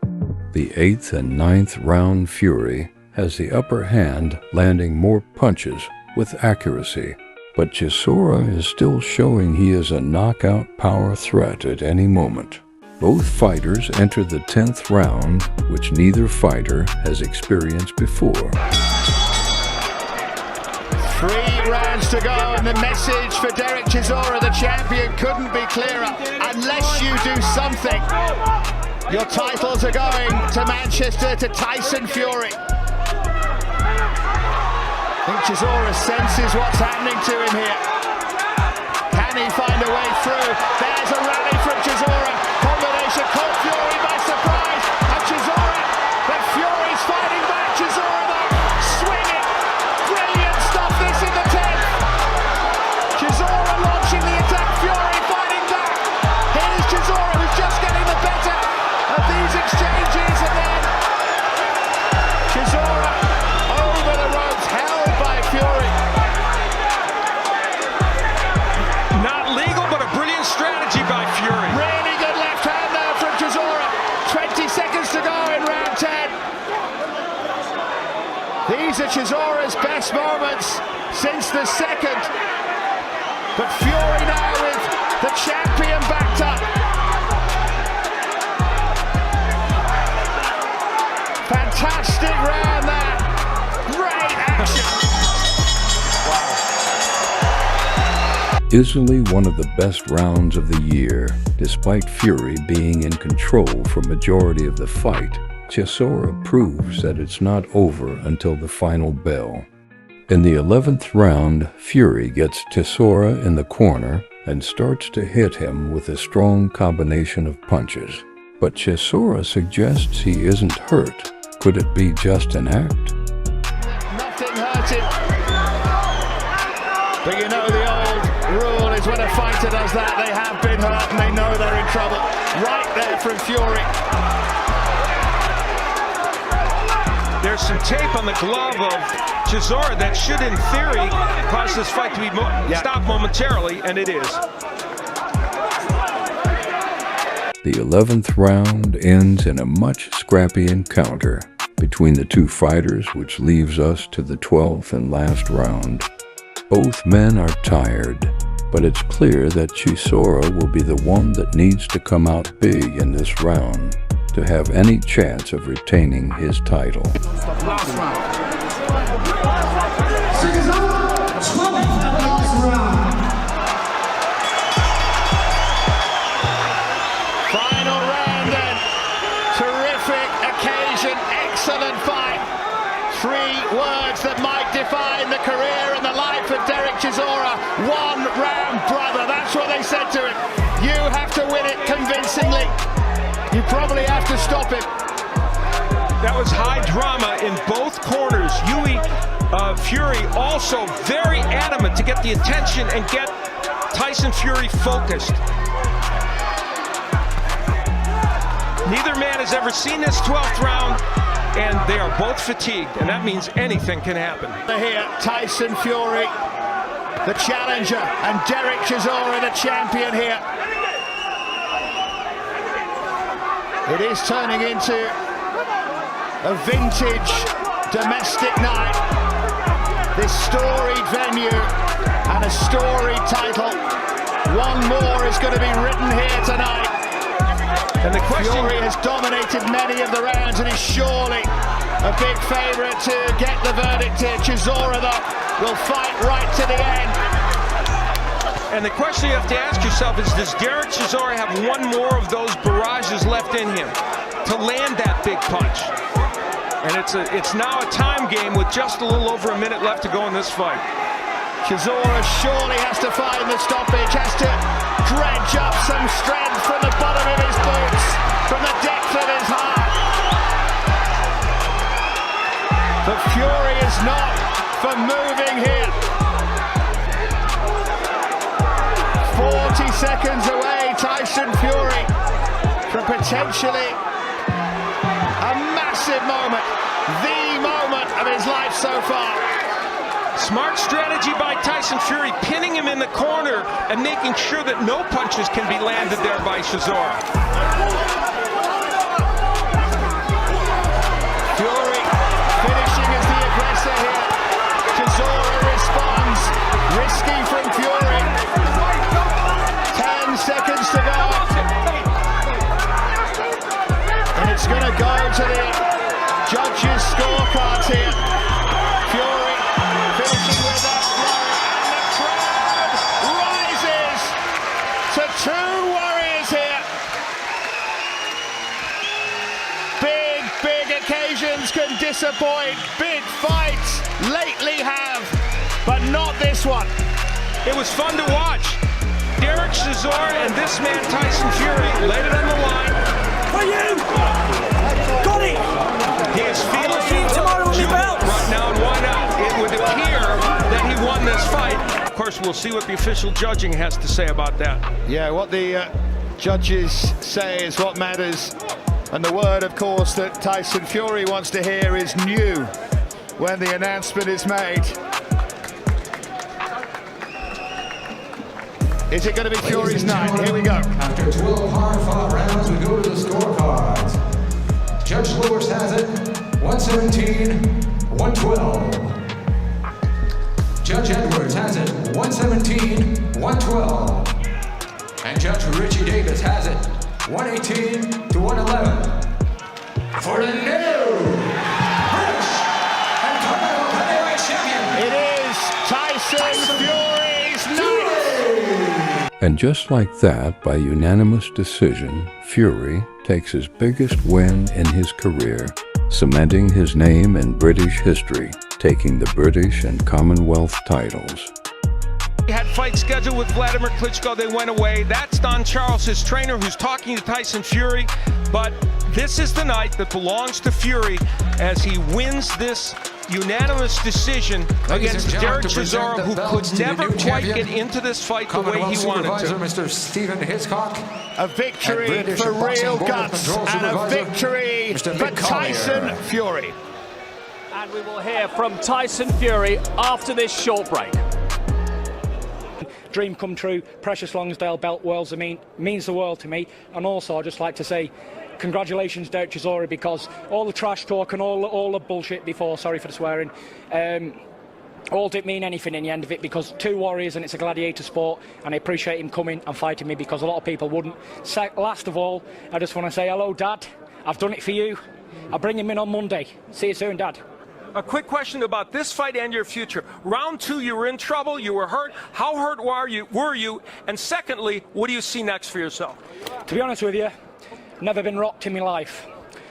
The 8th and 9th round Fury has the upper hand, landing more punches with accuracy, but Chisora is still showing he is a knockout power threat at any moment. Both fighters enter the 10th round, which neither fighter has experienced before. 3 rounds to go, and the message for Dereck Chisora, the champion, couldn't be clearer. Unless you do something, your titles are going to Manchester, to Tyson Fury. I think Chisora senses what's happening to him here. Can he find a way through? There's a rally from Chisora. Combination caught Fury by surprise. And Chisora, but Fury's fighting back. Chisora though, swinging. Brilliant stuff this in the 10th. Chisora launching the attack. Fury fighting back. Here's Chisora, who's just getting the better of these exchanges, and then Chisora over the ropes, held by Fury. Not legal, but a brilliant strategy by Fury. Really good left hand there from Chisora. 20 seconds to go in round 10. These are Chisora's best moments since the 2nd. But Fury now with the champion backed up. Fantastic round there. Great action. Easily one of the best rounds of the year, despite Fury being in control for majority of the fight. Chisora proves that it's not over until the final bell. In the 11th round, Fury gets Chisora in the corner and starts to hit him with a strong combination of punches. But Chisora suggests he isn't hurt. Could it be just an act? Nothing hurt him. But you know the old rule is when a fighter does that, they have been hurt and they know they're in trouble. Right there from Fury. There's some tape on the glove of Chisora that should, in theory, cause this fight to be stopped momentarily, and it is. The 11th round ends in a much scrappy encounter between the two fighters, which leaves us to the 12th and last round. Both men are tired, but it's clear that Chisora will be the one that needs to come out big in this round to have any chance of retaining his title. Last round. 12th and last round. Final round then. Terrific occasion, excellent fight. 3 words that might define the career and the life of Dereck Chisora. 1 round, brother. That's what they said to him. You have to win it convincingly. You probably have to stop it. That was high drama in both corners. Fury also very adamant to get the attention and get Tyson Fury focused. Neither man has ever seen this 12th round, and they are both fatigued, and that means anything can happen. Here, Tyson Fury, the challenger, and Dereck Chisora, the champion here. It is turning into a vintage domestic night. This storied venue and a storied title. One more is going to be written here tonight. And the question... Fury has dominated many of the rounds and is surely a big favourite to get the verdict here. Chisora, though, will fight right to the end. And the question you have to ask yourself is, does Dereck Chisora have one more of those barrages left in him to land that big punch? And it's now a time game with just a little over a minute left to go in this fight. Chisora surely has to find the stoppage, has to dredge up some strength from the bottom of his boots, from the depth of his heart. The Fury is not for moving here. 40 seconds away, Tyson Fury, from potentially a massive moment, the moment of his life so far. Smart strategy by Tyson Fury, pinning him in the corner and making sure that no punches can be landed there by Chisora. Fury finishing as the aggressor here. Chisora responds, risky from Fury. 10 seconds to go. And it's going to go to the judges' scorecards here. Fury finishing with that flurry, and the crowd rises to two warriors here. Big occasions can disappoint. Big fights lately have, but not this one. It was fun to watch. Dereck Chisora and this man Tyson Fury laid it on the line. For you! Got it! He is feeling tomorrow on the belt. right now, and why not? It would appear that he won this fight. Of course, we'll see what the official judging has to say about that. Yeah, what the judges say is what matters. And the word, of course, that Tyson Fury wants to hear is new when the announcement is made. Is it going to be Fury's night? Here we go. After 12 hard-fought rounds, we go to the scorecards. Judge Lewis has it, 117-112. Judge Edwards has it, 117-112. And Judge Richie Davis has it, 118-111. For the new British and Continental Heavyweight Champion, it is Tyson Fury's night. And just like that, by unanimous decision, Fury takes his biggest win in his career, cementing his name in British history, taking the British and Commonwealth titles. He had fights scheduled with Wladimir Klitschko. They went away. That's Don Charles, his trainer, who's talking to Tyson Fury. But this is the night that belongs to Fury as he wins this unanimous decision against Dereck Chisora, who could never quite get into this fight the way he wanted to. Mr. Stephen Hiscock. A victory for real guts and a victory for Tyson Fury. And we will hear from Tyson Fury after this short break. Dream come true. Precious Lonsdale belt means the world to me. And also, I'd just like to say congratulations, Dereck Chisora, because all the trash talk and all the bullshit before, sorry for the swearing, all didn't mean anything in the end of it, because two warriors and it's a gladiator sport, and I appreciate him coming and fighting me because a lot of people wouldn't. Last of all, I just want to say hello, Dad. I've done it for you. I'll bring him in on Monday. See you soon, Dad. A quick question about this fight and your future. Round 2, you were in trouble, you were hurt. How hurt were you? And secondly, what do you see next for yourself? To be honest with you, never been rocked in my life.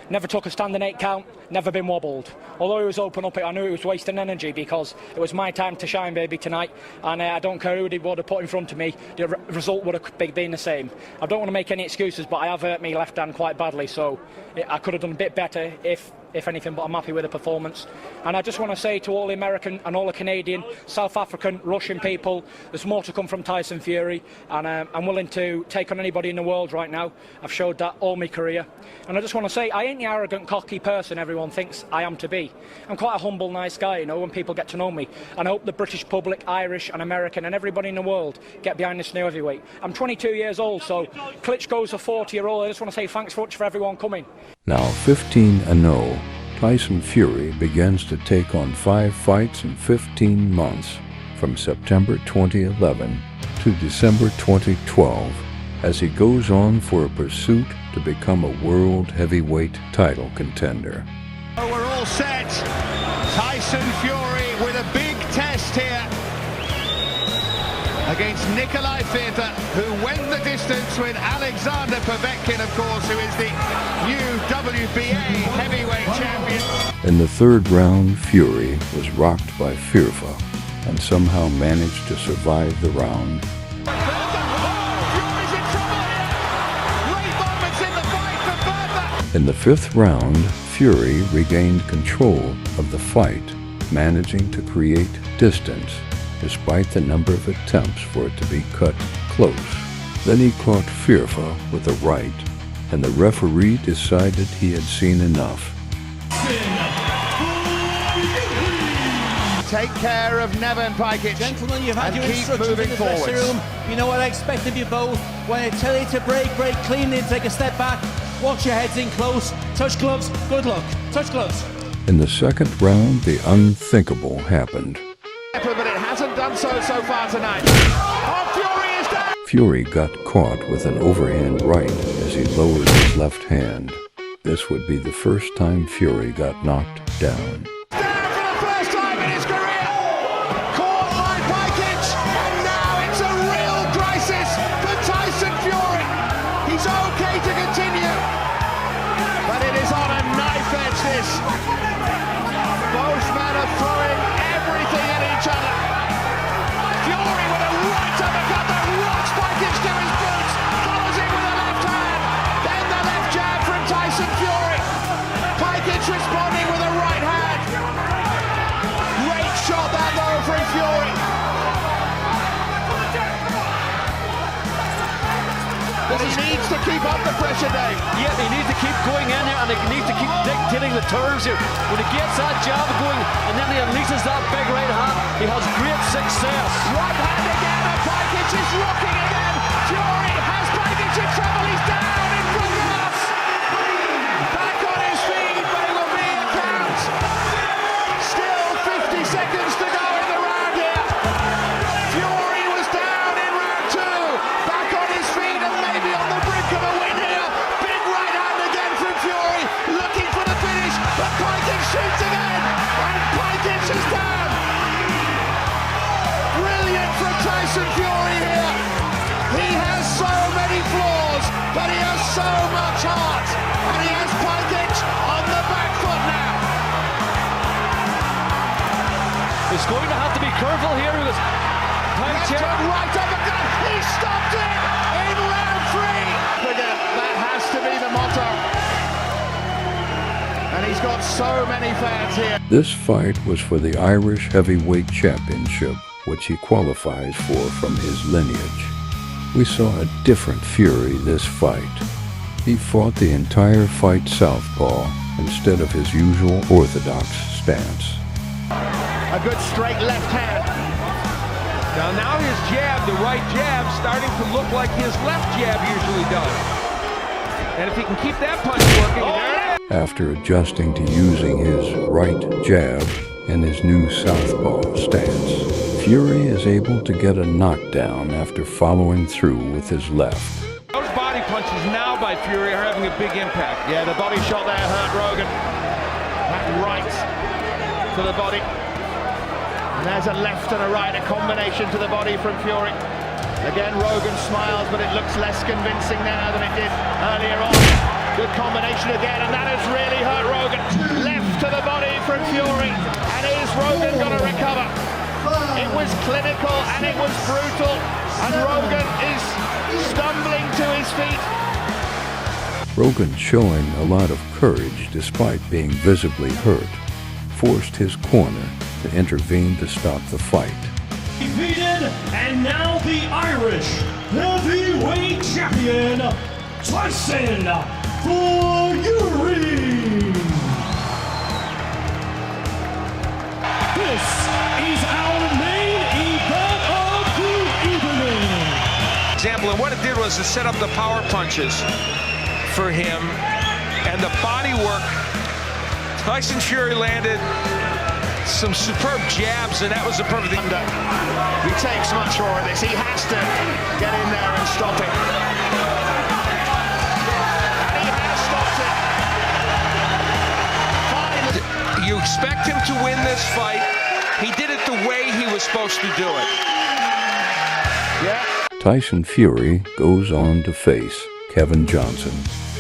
Never took a standing 8 count, never been wobbled. Although it was open up, I knew it was wasting energy because it was my time to shine, baby, tonight. And I don't care who they would have put in front of me, the result would have been the same. I don't want to make any excuses, but I have hurt my left hand quite badly, so I could have done a bit better if if anything, but I'm happy with the performance. And I just want to say to all the American and all the Canadian, South African, Russian people, there's more to come from Tyson Fury, and I'm willing to take on anybody in the world right now. I've showed that all my career. And I just want to say, I ain't the arrogant, cocky person everyone thinks I am to be. I'm quite a humble, nice guy, you know, when people get to know me. And I hope the British public, Irish and American and everybody in the world get behind this new heavyweight. I'm 22 years old, so Klitschko's a 40-year-old. I just want to say thanks so much for everyone coming. Now 15-0, Tyson Fury begins to take on 5 fights in 15 months from September 2011 to December 2012 as he goes on for a pursuit to become a world heavyweight title contender. We're all set. Tyson Fury with a big test here against Nikolai Feta, who went the distance with Alexander Povetkin, of course, who is the new WBA heavyweight champion. In the third round, Fury was rocked by Firfa and somehow managed to survive the round. In the fifth round, Fury regained control of the fight, managing to create distance despite the number of attempts for it to be cut close. Then he caught Firfa with a right, and the referee decided he had seen enough. Take care of Neven Pajic. Gentlemen, you've had and your keep instructions moving in the dressing forwards. room. You know what I expect of you both. When I tell you to break cleanly and take a step back. Watch your heads in close. Touch gloves. Good luck. Touch gloves. In the second round, the unthinkable happened. But it hasn't done so far tonight. Oh, Fury is down! Fury got caught with an overhand right as he lowered his left hand. This would be the first time Fury got knocked down. Down for the first time in his career! Caught by Pajic, and now it's a real crisis for Tyson Fury. He's okay to continue, but it is on a knife edge, this. Both men are throwing everything at each other. Fury with a right uppercut that rocks Pajic to his boots, follows it with a left hand, then the left jab from Tyson Fury. Pajic responding with a right hand. Great shot that though from Fury. But he needs to keep up the pressure, Dave. Yeah, he needs to keep going in here, and he needs to keep dictating the terms here. When he gets that jab going, and then he unleashes that big right hand, he has great success. Right hand again, and Pajic is rocking again. Fury has Pajic in trouble. He's down in front of us. Back on his feet, but it will be a count. Still 50 seconds to go in the round here. Fury was down in round 2. Back on his feet and maybe on the brink of a win here. Big right hand again from Fury, looking for the finish, but Pajic shoots again, and Pajic is down. Brilliant from Tyson Fury here. He has so many flaws, but he has so much heart, and he has Pajic on the back foot now. He's going to have to be careful here because Left and right uppercut. He stopped it in round 3. That has to be the motto. And he's got so many fans here. This fight was for the Irish Heavyweight Championship, which he qualifies for from his lineage. We saw a different Fury this fight. He fought the entire fight southpaw instead of his usual orthodox stance. A good straight left hand. Now his jab, the right jab, starting to look like his left jab usually does. And if he can keep that punch working, there it is. After adjusting to using his right jab in his new southpaw stance, Fury is able to get a knockdown after following through with his left. Those body punches now by Fury are having a big impact. Yeah, the body shot there hurt Rogan. That right to the body. And there's a left and a right, a combination to the body from Fury. Again, Rogan smiles, but it looks less convincing now than it did earlier on. Good combination again, and that has really hurt Rogan. Left to the body from Fury, and is Rogan going to recover? It was clinical and it was brutal, and Rogan is stumbling to his feet. Rogan, showing a lot of courage despite being visibly hurt, forced his corner to intervene to stop the fight. Defeated, and now the Irish heavyweight champion, Tyson Fury. This is our main event of the evening. Example, and what it did was to set up the power punches for him, and the body work. Tyson Fury landed some superb jabs, and that was the perfect thing. He takes much more of this. He has to get in there and stop it. And he has stopped it. Finally. You expect him to win this fight. He did it the way he was supposed to do it. Yeah. Tyson Fury goes on to face Kevin Johnson,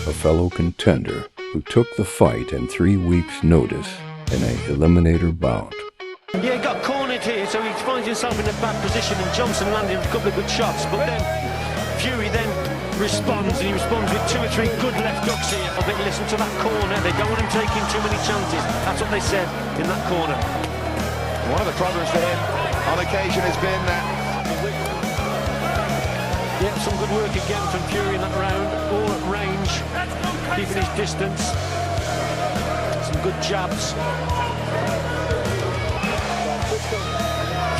a fellow contender who took the fight in 3 weeks' notice in a eliminator bout. Yeah, he got cornered here, so he finds himself in a bad position, and Johnson landed a couple of good shots, but then Fury then responds, and he responds with 2 or 3 good left hooks here. I think listen to that corner, they don't want him taking too many chances. That's what they said in that corner. One of the problems for him on occasion has been that. Yeah, some good work again from Fury in that round, all at range, keeping his distance. Some good jabs.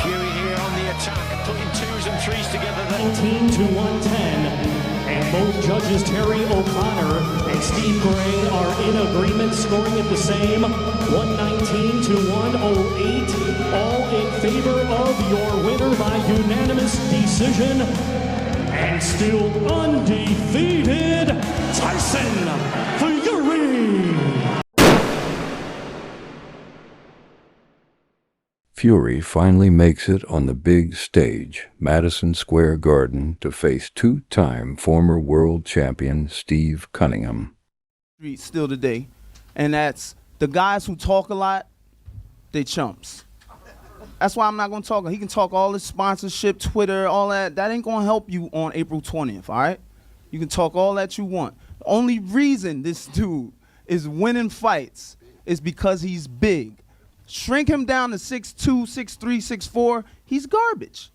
Fury here on the attack, putting 2s and 3s together. 19 to 110, and both judges Terry O'Connor and Steve Gray are in agreement, scoring at the same 119 to 108, all in favor of your winner by unanimous decision, and still undefeated, Tyson Fury. Fury finally makes it on the big stage, Madison Square Garden, to face 2-time former world champion Steve Cunningham. Still today, and that's the guys who talk a lot, they chumps. That's why I'm not gonna talk. He can talk all his sponsorship, Twitter, all that. That ain't gonna help you on April 20th, all right? You can talk all that you want. The only reason this dude is winning fights is because he's big. Shrink him down to 6'2", 6'3", 6'4", he's garbage.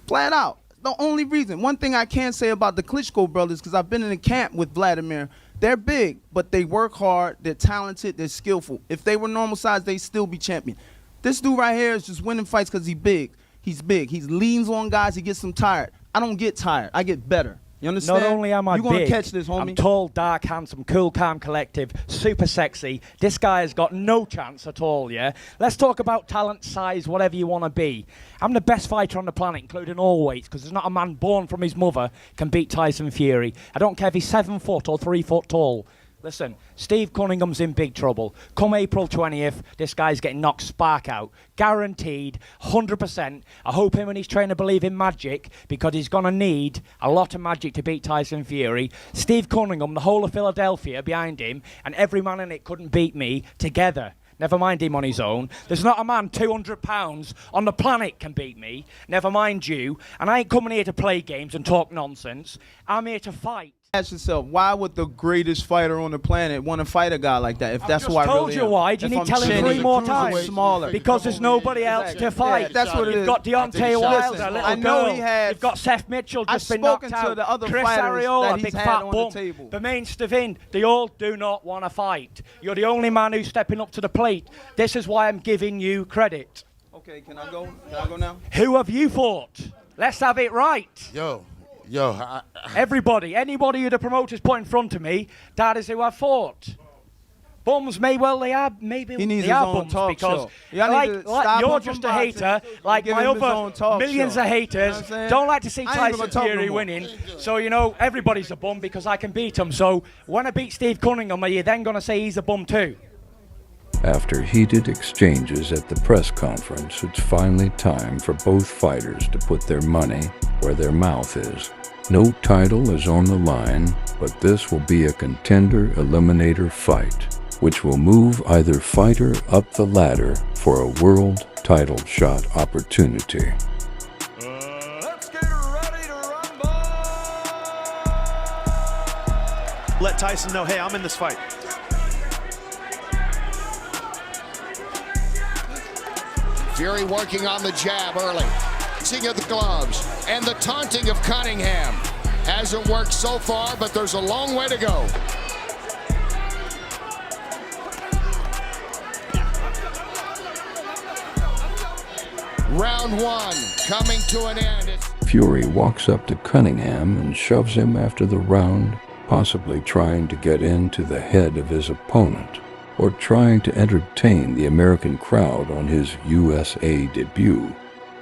Flat out. The only reason. One thing I can say about the Klitschko brothers, because I've been in a camp with Wladimir, they're big, but they work hard, they're talented, they're skillful. If they were normal size, they'd still be champion. This dude right here is just winning fights because he's big. He's big. He leans on guys, he gets them tired. I don't get tired, I get better. You understand? Not only am I You're gonna big, catch this, homie. I'm tall, dark, handsome, cool, calm, collective, super sexy. This guy has got no chance at all, yeah? Let's talk about talent, size, whatever you want to be. I'm the best fighter on the planet, including all weights, because there's not a man born from his mother can beat Tyson Fury. I don't care if he's 7 foot or 3 foot tall. Listen, Steve Cunningham's in big trouble. Come April 20th, this guy's getting knocked spark out. Guaranteed, 100%. I hope him and his trainer believe in magic, because he's going to need a lot of magic to beat Tyson Fury. Steve Cunningham, the whole of Philadelphia behind him, and every man in it couldn't beat me together. Never mind him on his own. There's not a man 200 pounds on the planet can beat me. Never mind you. And I ain't coming here to play games and talk nonsense. I'm here to fight. Ask yourself, why would the greatest fighter on the planet want to fight a guy like that? If that's who I really am. I told you why. Do you need telling 3 more times? Smaller. Because there's nobody else to fight. Yeah, that's what it is. You've got Deontay Wilder, a little girl. You've got Seth Mitchell just been knocked out. To the other Chris fighters Arreola, that he's big had fat on bum. the table. Bermain Stavin, they all do not want to fight. You're the only man who's stepping up to the plate. This is why I'm giving you credit. Okay, can I go? Can I go now? Who have you fought? Let's have it right. Yo, everybody, anybody who the promoters put in front of me, that is who I fought. Bums, maybe they are bums because you're just a hater, like my other millions of haters don't like to see Tyson Fury winning. So, you know, everybody's a bum because I can beat him. So when I beat Steve Cunningham, are you then going to say he's a bum too? After heated exchanges at the press conference, it's finally time for both fighters to put their money where their mouth is. No title is on the line, but this will be a contender eliminator fight, which will move either fighter up the ladder for a world title shot opportunity. Let's get ready to rumble! let Tyson know, hey, I'm in this fight. Fury working on the jab early. Seeing of the gloves and the taunting of Cunningham. Hasn't worked so far, but there's a long way to go. Round one coming to an end. Fury walks up to Cunningham and shoves him after the round, possibly trying to get into the head of his opponent, or trying to entertain the American crowd on his USA debut.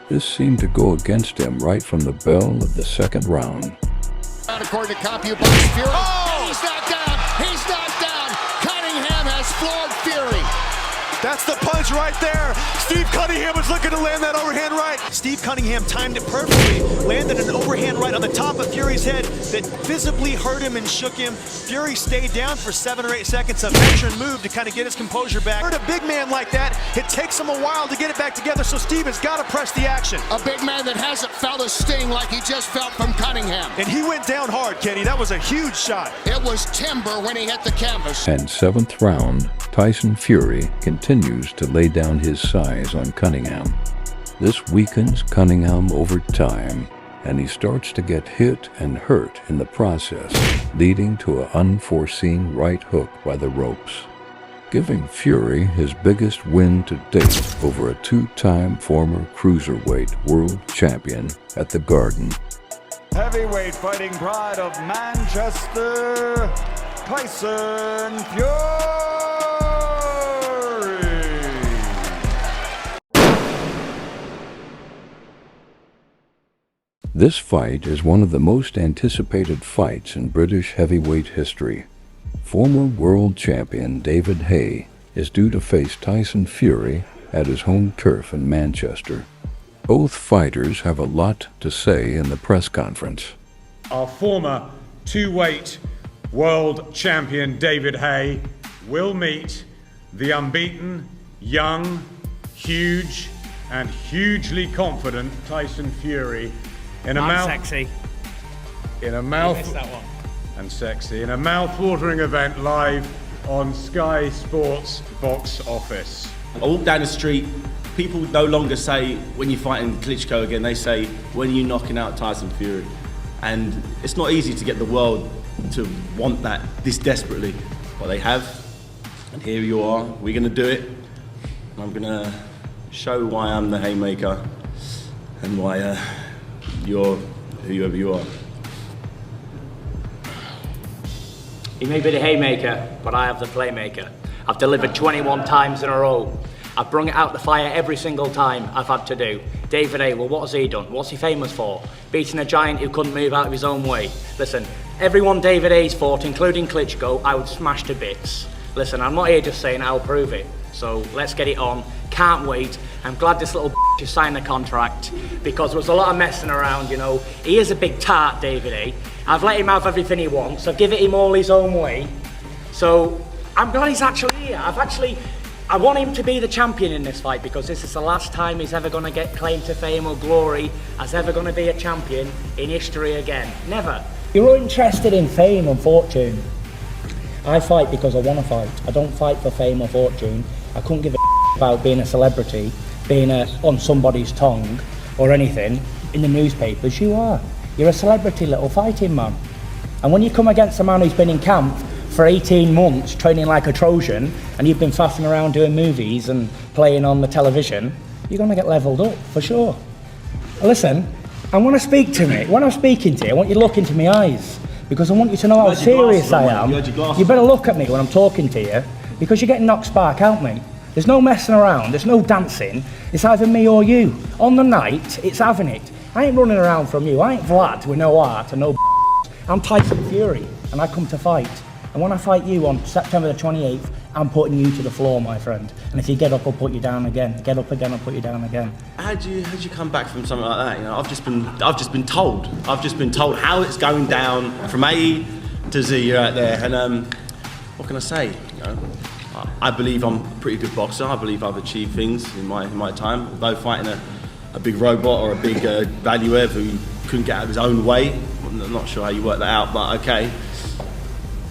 This seemed to go against him right from the bell of the second round. According to CompuBox, Fury, and he's knocked down, he's knocked down. Cunningham has floored Fury. That's the punch right there. Steve Cunningham was looking to land that overhand right. Steve Cunningham timed it perfectly, landed an overhand right on the top of Fury's head that visibly hurt him and shook him. Fury stayed down for 7 or 8 seconds, a veteran move to kind of get his composure back. Hurt a big man like that, it takes him a while to get it back together, so Steve has got to press the action. A big man that hasn't felt a sting like he just felt from Cunningham. And he went down hard, Kenny. That was a huge shot. It was timber when he hit the canvas. And seventh round, Tyson Fury continues to lay down his size on Cunningham. This weakens Cunningham over time, and he starts to get hit and hurt in the process, leading to an unforeseen right hook by the ropes, giving Fury his biggest win to date over a 2-time former cruiserweight world champion at the Garden. Heavyweight fighting pride of Manchester, Tyson Fury. This fight is one of the most anticipated fights in British heavyweight history. Former world champion David Haye is due to face Tyson Fury at his home turf in Manchester. Both fighters have a lot to say in the press conference. Our former two-weight world champion David Haye will meet the unbeaten, young, huge, and hugely confident Tyson Fury in a sexy. In a mouth that one. and sexy in a mouth-watering event live on Sky Sports box office. I walk down the street, people no longer say when you're fighting Klitschko again, they say when you're knocking out Tyson Fury. And it's not easy to get the world to want that this desperately, but they have. And here you are, we're gonna do it. And I'm gonna show why I'm the haymaker and why you're whoever you are. He may be the haymaker, but I have the playmaker. I've delivered 21 times in a row. I've brung it out the fire every single time I've had to do. David Haye, well, what has he done? What's he famous for? Beating a giant who couldn't move out of his own way. Listen, everyone David Haye's fought, including Klitschko, I would smash to bits. Listen, I'm not here just saying I'll prove it. So let's get it on. Can't wait. I'm glad this little just signed the contract because there was a lot of messing around, you know. He is a big tart, David Haye. I've let him have everything he wants. I've given him all his own way. So I'm glad he's actually here. I want him to be the champion in this fight because this is the last time he's ever going to get claim to fame or glory as ever going to be a champion in history again. Never. You're interested in fame and fortune. I fight because I want to fight. I don't fight for fame or fortune. I couldn't give a about being a celebrity, being on somebody's tongue or anything in the newspapers. You're a celebrity little fighting man. And when you come against a man who's been in camp for 18 months training like a Trojan and you've been faffing around doing movies and playing on the television, you're going to get levelled up for sure. Listen, I want to speak to me. When I'm speaking to you, I want you to look into my eyes because I want you to know how serious I am. You better look at me when I'm talking to you because you're getting knocked spark out, mate. There's no messing around, there's no dancing. It's either me or you. On the night, it's having it. I ain't running around from you. I ain't Vlad with no heart and no I'm Tyson Fury and I come to fight. And when I fight you on September the 28th, I'm putting you to the floor, my friend. And if you get up, I'll put you down again. Get up again, I'll put you down again. How'd you come back from something like that? You know, I've just been told how it's going down from A to Z. You're out there, and what can I say? You know, I believe I'm a pretty good boxer. I believe I've achieved things in my time. Though fighting a big robot or a big Valuev who couldn't get out of his own way. I'm not sure how you work that out, but okay.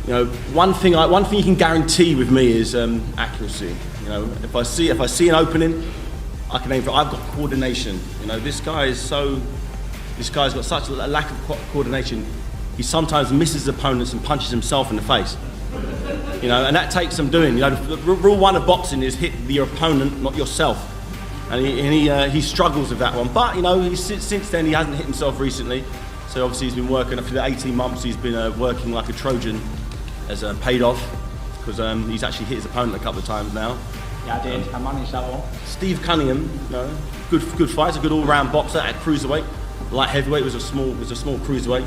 You know, one thing you can guarantee with me is accuracy. You know, if I see an opening, I can aim for it. I've got coordination. You know, this guy's got such a lack of coordination. He sometimes misses opponents and punches himself in the face. You know, and that takes some doing. You know, the rule one of boxing is hit your opponent, not yourself. And he struggles with that one. But you know, since then he hasn't hit himself recently. So obviously he's been working for the 18 months. He's been working like a Trojan. Has paid off because he's actually hit his opponent a couple of times now. Yeah, I did. I managed that one. Steve Cunningham, you know, good fight. He's a good all-round boxer at cruiserweight. Light heavyweight was a small cruiserweight.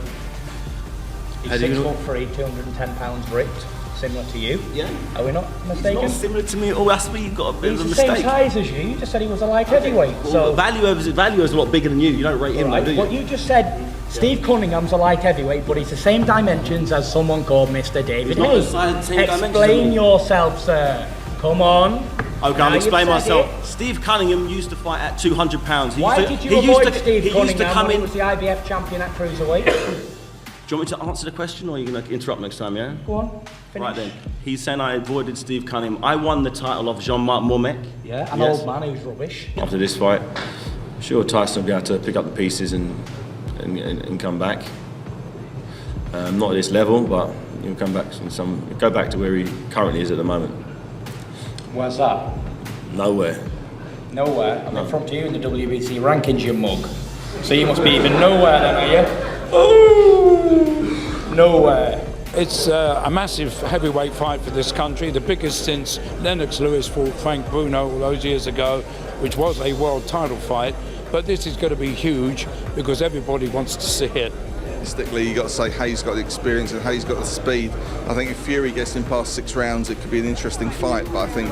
He's 6'3", 210 pounds ripped, similar to you. Yeah. Are we not mistaken? He's not similar to me. Oh, that's where you've got a bit of a mistake. mistake. He's the same size as you. You just said he was a light heavyweight. Well, so Value is a lot bigger than you. You don't rate him, right, do you? What you just said. Steve Cunningham's a light heavyweight, but he's the same dimensions as someone called Mr. David Haye. Explain yourself, sir. Come on. Okay, I'll explain myself. Steve Cunningham used to fight at 200 pounds. Why did you avoid Steve Cunningham when he was the IBF champion at cruiserweight? Do you want me to answer the question, or are you going to interrupt next time, yeah? Go on, finish. Right then. He's saying I avoided Steve Cunningham. I won the title of Jean-Marc Mormec. Yeah, an old man who's rubbish. After this fight, I'm sure Tyson will be able to pick up the pieces and come back. Not at this level, but he'll come back go back to where he currently is at the moment. Where's that? Nowhere. Nowhere? I'm in front of you in the WBC rankings, you mug. So you must be even nowhere then, are you? Ooh! Nowhere. It's a massive heavyweight fight for this country, the biggest since Lennox Lewis fought Frank Bruno all those years ago, which was a world title fight. But this is going to be huge because everybody wants to see it. Realistically, you've got to say Haye's got the experience and Haye's got the speed. I think if Fury gets in past 6 rounds, it could be an interesting fight. But I think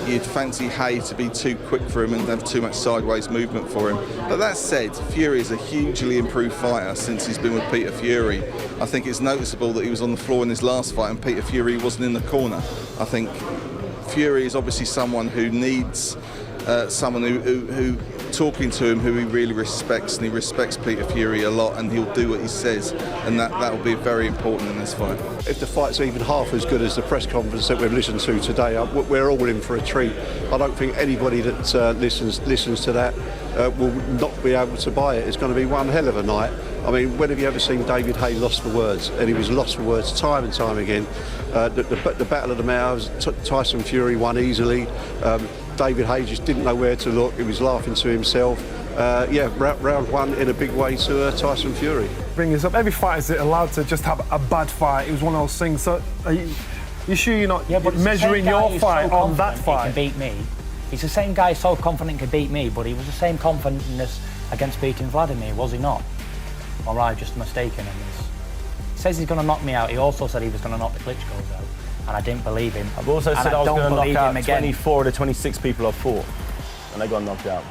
you'd fancy Haye to be too quick for him and have too much sideways movement for him. But that said, Fury is a hugely improved fighter since he's been with Peter Fury. I think it's noticeable that he was on the floor in his last fight and Peter Fury wasn't in the corner. I think Fury is obviously someone who needs someone who talking to him, who he really respects, and he respects Peter Fury a lot, and he'll do what he says, and that will be very important in this fight. If the fight's even half as good as the press conference that we've listened to today, we're all in for a treat. I don't think anybody that listens to that will not be able to buy it. It's going to be one hell of a night. I mean, when have you ever seen David Haye lost for words? And he was lost for words time and time again. The Battle of the Mouths, Tyson Fury won easily. David Haye just didn't know where to look. He was laughing to himself. Round one in a big way to Tyson Fury. Bring this up. Every fighter is allowed to just have a bad fight. It was one of those things. So, are you sure you're not measuring your fight on that fight? He can beat me. He's the same guy so confident he could beat me, but he was the same confidentness against beating Wladimir, was he not? Or am I just mistaken in this? He says he's going to knock me out. He also said he was going to knock the Klitschkos out, and I didn't believe him. I've also said I was going to knock out 24 of the 26 people I've fought, and they got knocked out.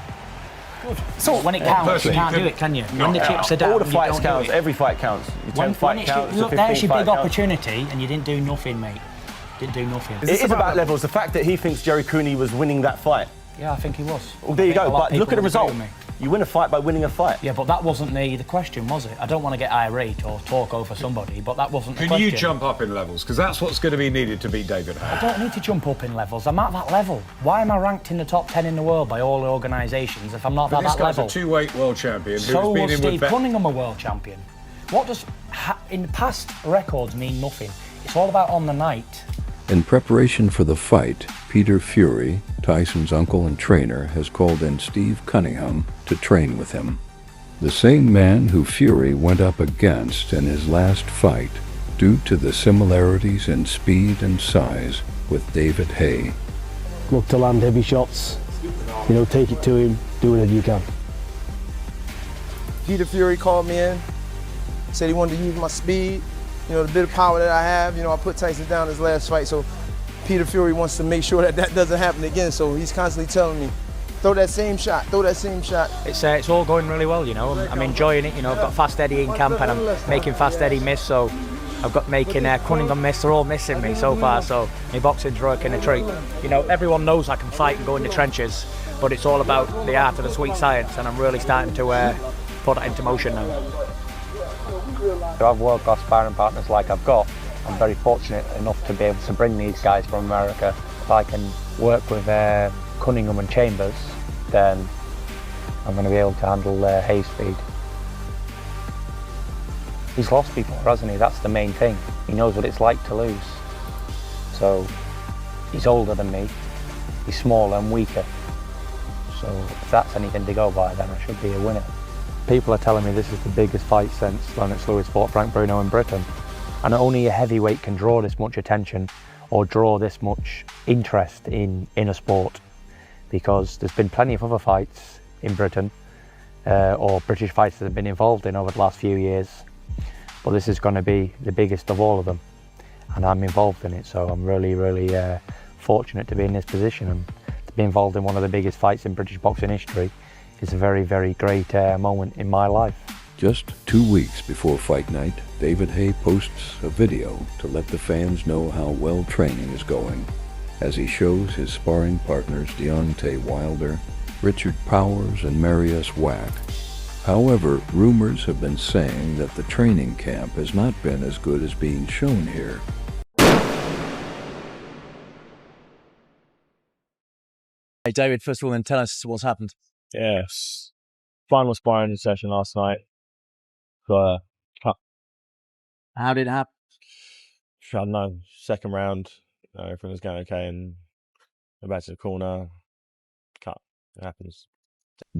Good. So when it counts, you can't do it, can you? When the chips are down, all the fights count. Every fight counts. Your 10th fight counts. Look, there's your big opportunity, and you didn't do nothing, mate. Didn't do nothing. It is about levels. The fact that he thinks Jerry Cooney was winning that fight. Yeah, I think he was. Well, there you go. But look at the result. You win a fight by winning a fight. Yeah, but that wasn't the question, was it? I don't want to get irate or talk over somebody, but that wasn't the question. Can you jump up in levels? Because that's what's going to be needed to beat David Haye. I don't need to jump up in levels. I'm at that level. Why am I ranked in the top 10 in the world by all the organisations if I'm not at that level? This guy's a two-weight world champion. So was Steve Cunningham a world champion. What does in the past records mean? Nothing. It's all about on the night. In preparation for the fight, Peter Fury, Tyson's uncle and trainer, has called in Steve Cunningham to train with him. The same man who Fury went up against in his last fight due to the similarities in speed and size with David Haye. Look to land heavy shots, take it to him, do whatever you can. Peter Fury called me in, said he wanted to use my speed. The bit of power that I have, I put Tyson down his last fight, so Peter Fury wants to make sure that doesn't happen again, so he's constantly telling me, throw that same shot, throw that same shot. It's all going really well, I'm enjoying it, I've got Fast Eddie in camp and I'm making Fast Eddie miss, so I've got making Cunningham miss, they're all missing me so far, so my boxing's working a treat. Everyone knows I can fight and go in the trenches, but it's all about the art of the sweet science, and I'm really starting to put it into motion now. To have world-class sparring partners like I've got, I'm very fortunate enough to be able to bring these guys from America. If I can work with Cunningham and Chambers, then I'm going to be able to handle Haye's speed. He's lost before, hasn't he? That's the main thing. He knows what it's like to lose. So he's older than me, he's smaller and weaker. So if that's anything to go by, then I should be a winner. People are telling me this is the biggest fight since Lennox Lewis fought Frank Bruno in Britain. And only a heavyweight can draw this much attention or draw this much interest in a sport, because there's been plenty of other fights in Britain or British fights that have been involved in over the last few years, but this is going to be the biggest of all of them, and I'm involved in it, so I'm really fortunate to be in this position, and to be involved in one of the biggest fights in British boxing history is a very great moment in my life. Just 2 weeks before fight night, David Haye posts a video to let the fans know how well training is going, as he shows his sparring partners Deontay Wilder, Richard Powers, and Marius Wack. However, rumors have been saying that the training camp has not been as good as being shown here. Hey David, first of all then tell us what's happened. Yes. Final sparring session last night. Cut. How did it happen? I don't know, second round, everything was going okay, and went back to the corner, cut. It happens.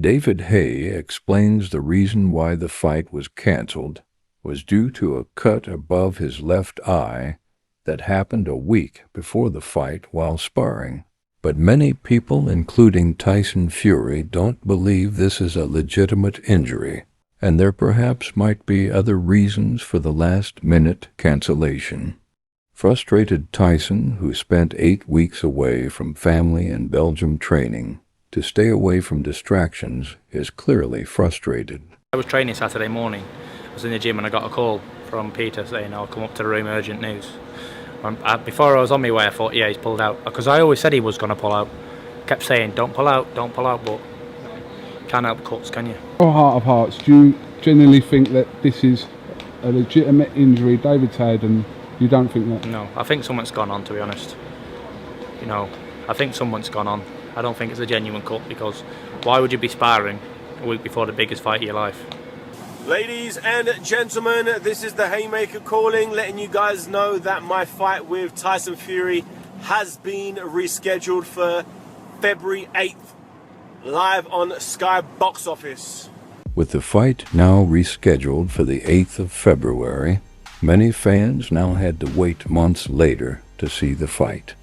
David Haye explains the reason why the fight was cancelled was due to a cut above his left eye that happened a week before the fight while sparring. But many people, including Tyson Fury, don't believe this is a legitimate injury, and there perhaps might be other reasons for the last-minute cancellation. Frustrated Tyson, who spent 8 weeks away from family and Belgium training to stay away from distractions, is clearly frustrated. I was training Saturday morning. I was in the gym and I got a call from Peter saying I'll come up to the room, urgent news. Before I was on my way, I thought, yeah, he's pulled out, because I always said he was going to pull out. Kept saying, don't pull out, but can't help cuts, can you? Your heart of hearts, do you genuinely think that this is a legitimate injury David's had, and you don't think that? No, I think something's gone on, to be honest. You know, I think something's gone on. I don't think it's a genuine cut, because why would you be sparring a week before the biggest fight of your life? Ladies and gentlemen, this is the Haymaker calling, letting you guys know that my fight with Tyson Fury has been rescheduled for February 8th, live on Sky Box Office. With the fight now rescheduled for the 8th of February, many fans now had to wait months later to see the fight.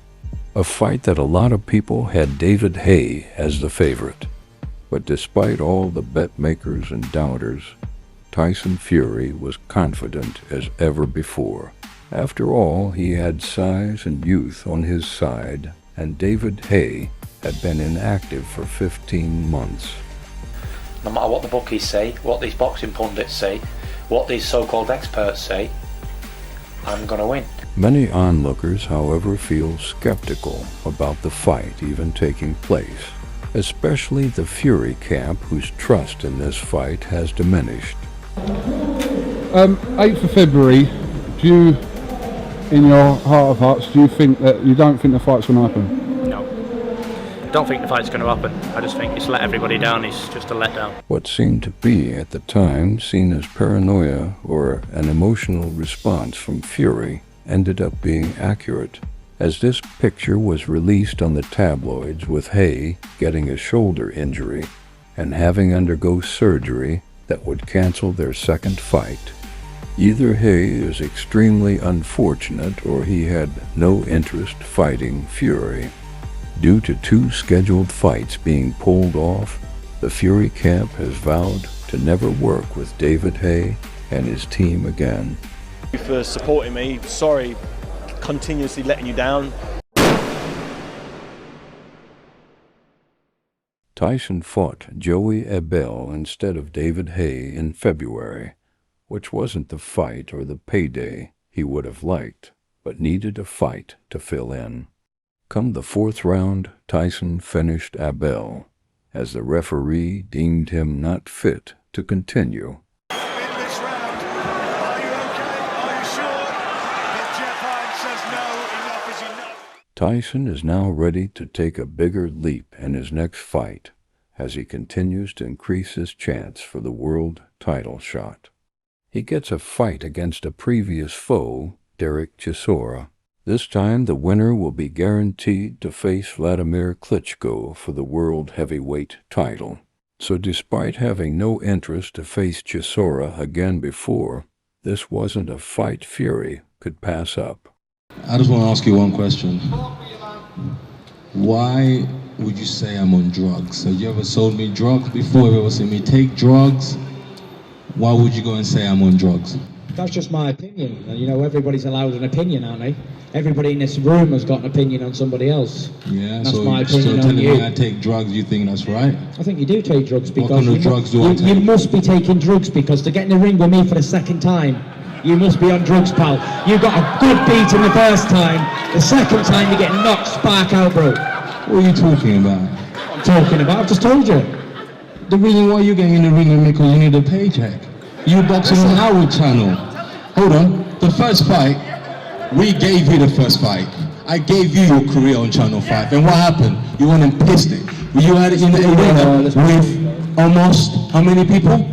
A fight that a lot of people had David Haye as the favorite. But despite all the bet makers and doubters, Tyson Fury was confident as ever before. After all, he had size and youth on his side, and David Haye had been inactive for 15 months. No matter what the bookies say, what these boxing pundits say, what these so-called experts say, I'm going to win. Many onlookers, however, feel skeptical about the fight even taking place, especially the Fury camp, whose trust in this fight has diminished. 8th of February, do you, in your heart of hearts, do you think that you don't think the fight's going to happen? No. I don't think the fight's going to happen. I just think it's let everybody down. It's just a letdown. What seemed to be, at the time, seen as paranoia or an emotional response from Fury ended up being accurate, as this picture was released on the tabloids with Haye getting a shoulder injury and having undergo surgery that would cancel their second fight. Either Haye is extremely unfortunate or he had no interest fighting Fury. Due to 2 scheduled fights being pulled off, the Fury camp has vowed to never work with David Haye and his team again. Thank you for supporting me. Sorry, continuously letting you down. Tyson fought Joey Abel instead of David Haye in February, which wasn't the fight or the payday he would have liked, but needed a fight to fill in. Come the 4th round, Tyson finished Abel, as the referee deemed him not fit to continue. In this round, are you okay? Are you sure? Did Jeff Tyson is now ready to take a bigger leap in his next fight as he continues to increase his chance for the world title shot. He gets a fight against a previous foe, Dereck Chisora. This time the winner will be guaranteed to face Wladimir Klitschko for the world heavyweight title. So despite having no interest to face Chisora again before, this wasn't a fight Fury could pass up. I just want to ask you one question. Why would you say I'm on drugs? Have you ever sold me drugs before? Have you ever seen me take drugs? Why would you go and say I'm on drugs? That's just my opinion. You know, everybody's allowed an opinion, aren't they? Everybody in this room has got an opinion on somebody else. Yeah, that's so, my opinion so on you. telling me I take drugs, you think that's right? I think you do take drugs because what kind of drugs do I take? You must be taking drugs because to get in the ring with me for the second time, you must be on drugs, pal. You got a good beat in the first time. The second time you're getting knocked spark out, bro. What are you talking about? What I'm talking about, I've just told you. The reason why you're getting in the ring with me because you need a paycheck. You boxing on our channel. Hold on, the first fight, we gave you the first fight. I gave you your career on Channel 5, and what happened? You went and pissed it. You had it in the arena with almost, how many people?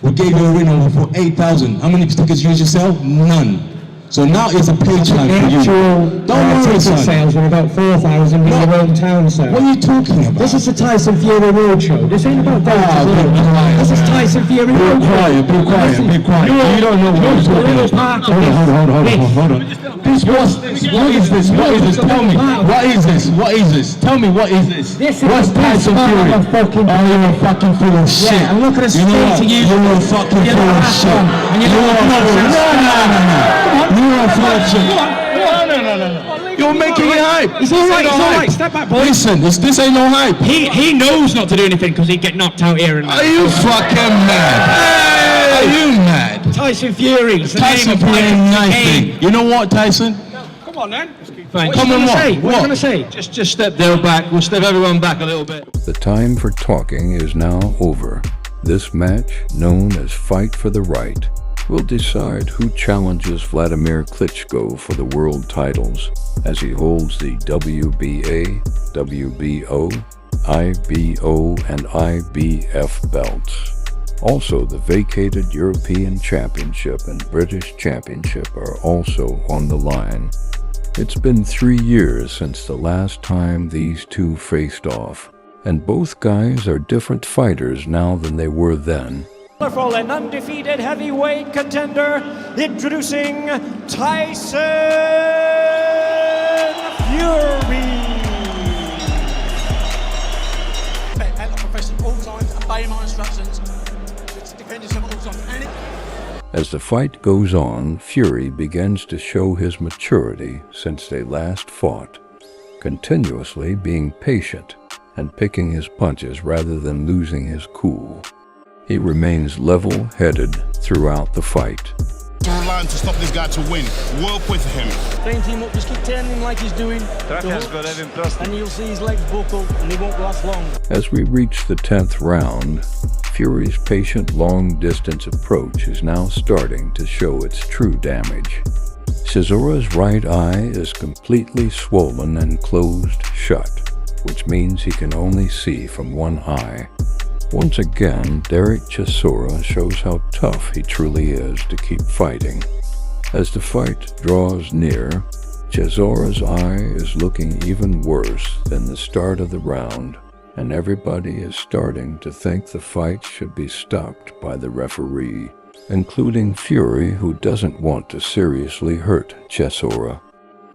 We gave you a arena for 8,000. How many tickets you sell? None. So now it's a paycheck for you. Don't worry, son. Sales were about 4,000 in your own town, sir. What are you talking about? This is the Tyson Fury Roadshow. This ain't about David. This is Tyson Fury Roadshow. Be quiet, be quiet. You don't know what you're talking about. Hold on. What is this? Tell me. What is this? Tell me what is this? What's Tyson Fury? Oh, you're a fucking full of shit. Yeah, I'm not gonna say to you. You're a fucking full of shit. You're a full of shit. No. You're making it hype. It's all right. Step back, boy. Listen, this ain't no hype. He knows not to do anything because he'd get knocked out here and there. Are you fucking mad? Are you mad? Tyson Fury. Tyson Fury ain't nothing. You know what, Tyson? Come on, then. Come on, what? What are you going to say? Just step there back. We'll step everyone back a little bit. The time for talking is now over. This match, known as Fight for the Right, will decide who challenges Wladimir Klitschko for the world titles as he holds the WBA, WBO, IBO, and IBF belts. Also, the vacated European Championship and British Championship are also on the line. It's been 3 years since the last time these two faced off, and both guys are different fighters now than they were then. For an undefeated heavyweight contender, introducing Tyson Fury. Act like professional all times, obey my instructions, defend yourself at all times. As the fight goes on, Fury begins to show his maturity since they last fought, continuously being patient and picking his punches rather than losing his cool. He remains level-headed throughout the fight. Line to stop this guy to win. Work with him. Train him up, just keep turning him like he's doing. And you'll see his legs buckle and he won't last long. As we reach the 10th round, Fury's patient long-distance approach is now starting to show its true damage. Chisora's right eye is completely swollen and closed shut, which means he can only see from one eye. Once again, Dereck Chisora shows how tough he truly is to keep fighting. As the fight draws near, Chisora's eye is looking even worse than the start of the round, and everybody is starting to think the fight should be stopped by the referee, including Fury, who doesn't want to seriously hurt Chisora.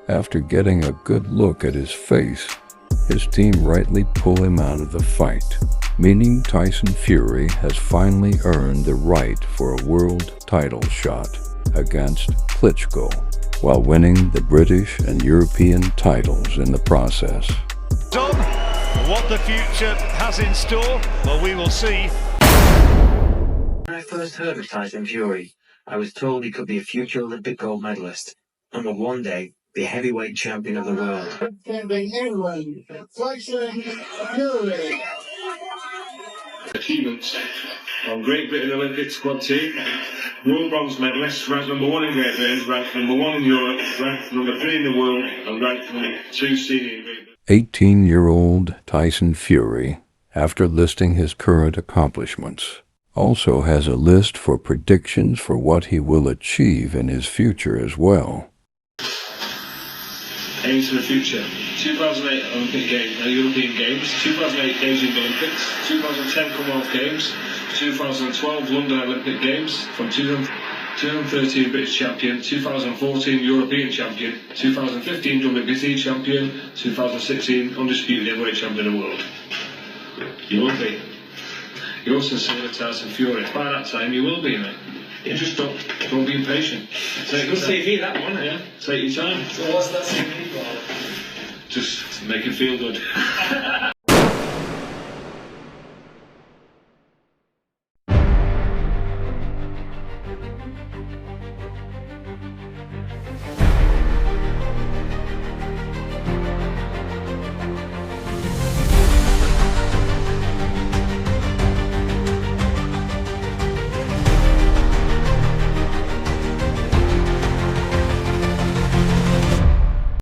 After getting a good look at his face, his team rightly pull him out of the fight, meaning Tyson Fury has finally earned the right for a world title shot against Klitschko, while winning the British and European titles in the process. What the future has in store, well, we will see. When I first heard of Tyson Fury, I was told he could be a future Olympic gold medalist and would one day be heavyweight champion of the world. Defending England, Tyson Fury. Achievements on Great Britain Olympic squad team. World bronze medalist, ranked number 1 in Great Britain, ranked number 1 in Europe, ranked number 3 in the world, and ranked number 2 senior in Great Britain. 18-year-old Tyson Fury, after listing his current accomplishments, also has a list for predictions for what he will achieve in his future as well. Aims for the future. 2008 Olympic Games, European Games, 2008 Beijing Olympics, 2010 Commonwealth Games, 2012 London Olympic Games, from 2013 British Champion, 2014 European Champion, 2015 WBC Champion, 2016 Undisputed Heavyweight Champion of the World. You will be. You're sincere Tyson Fury. By that time you will be, mate. You just don't be impatient. Take your CV, that one, yeah. Take your time. So what's that CV for? Just make it feel good.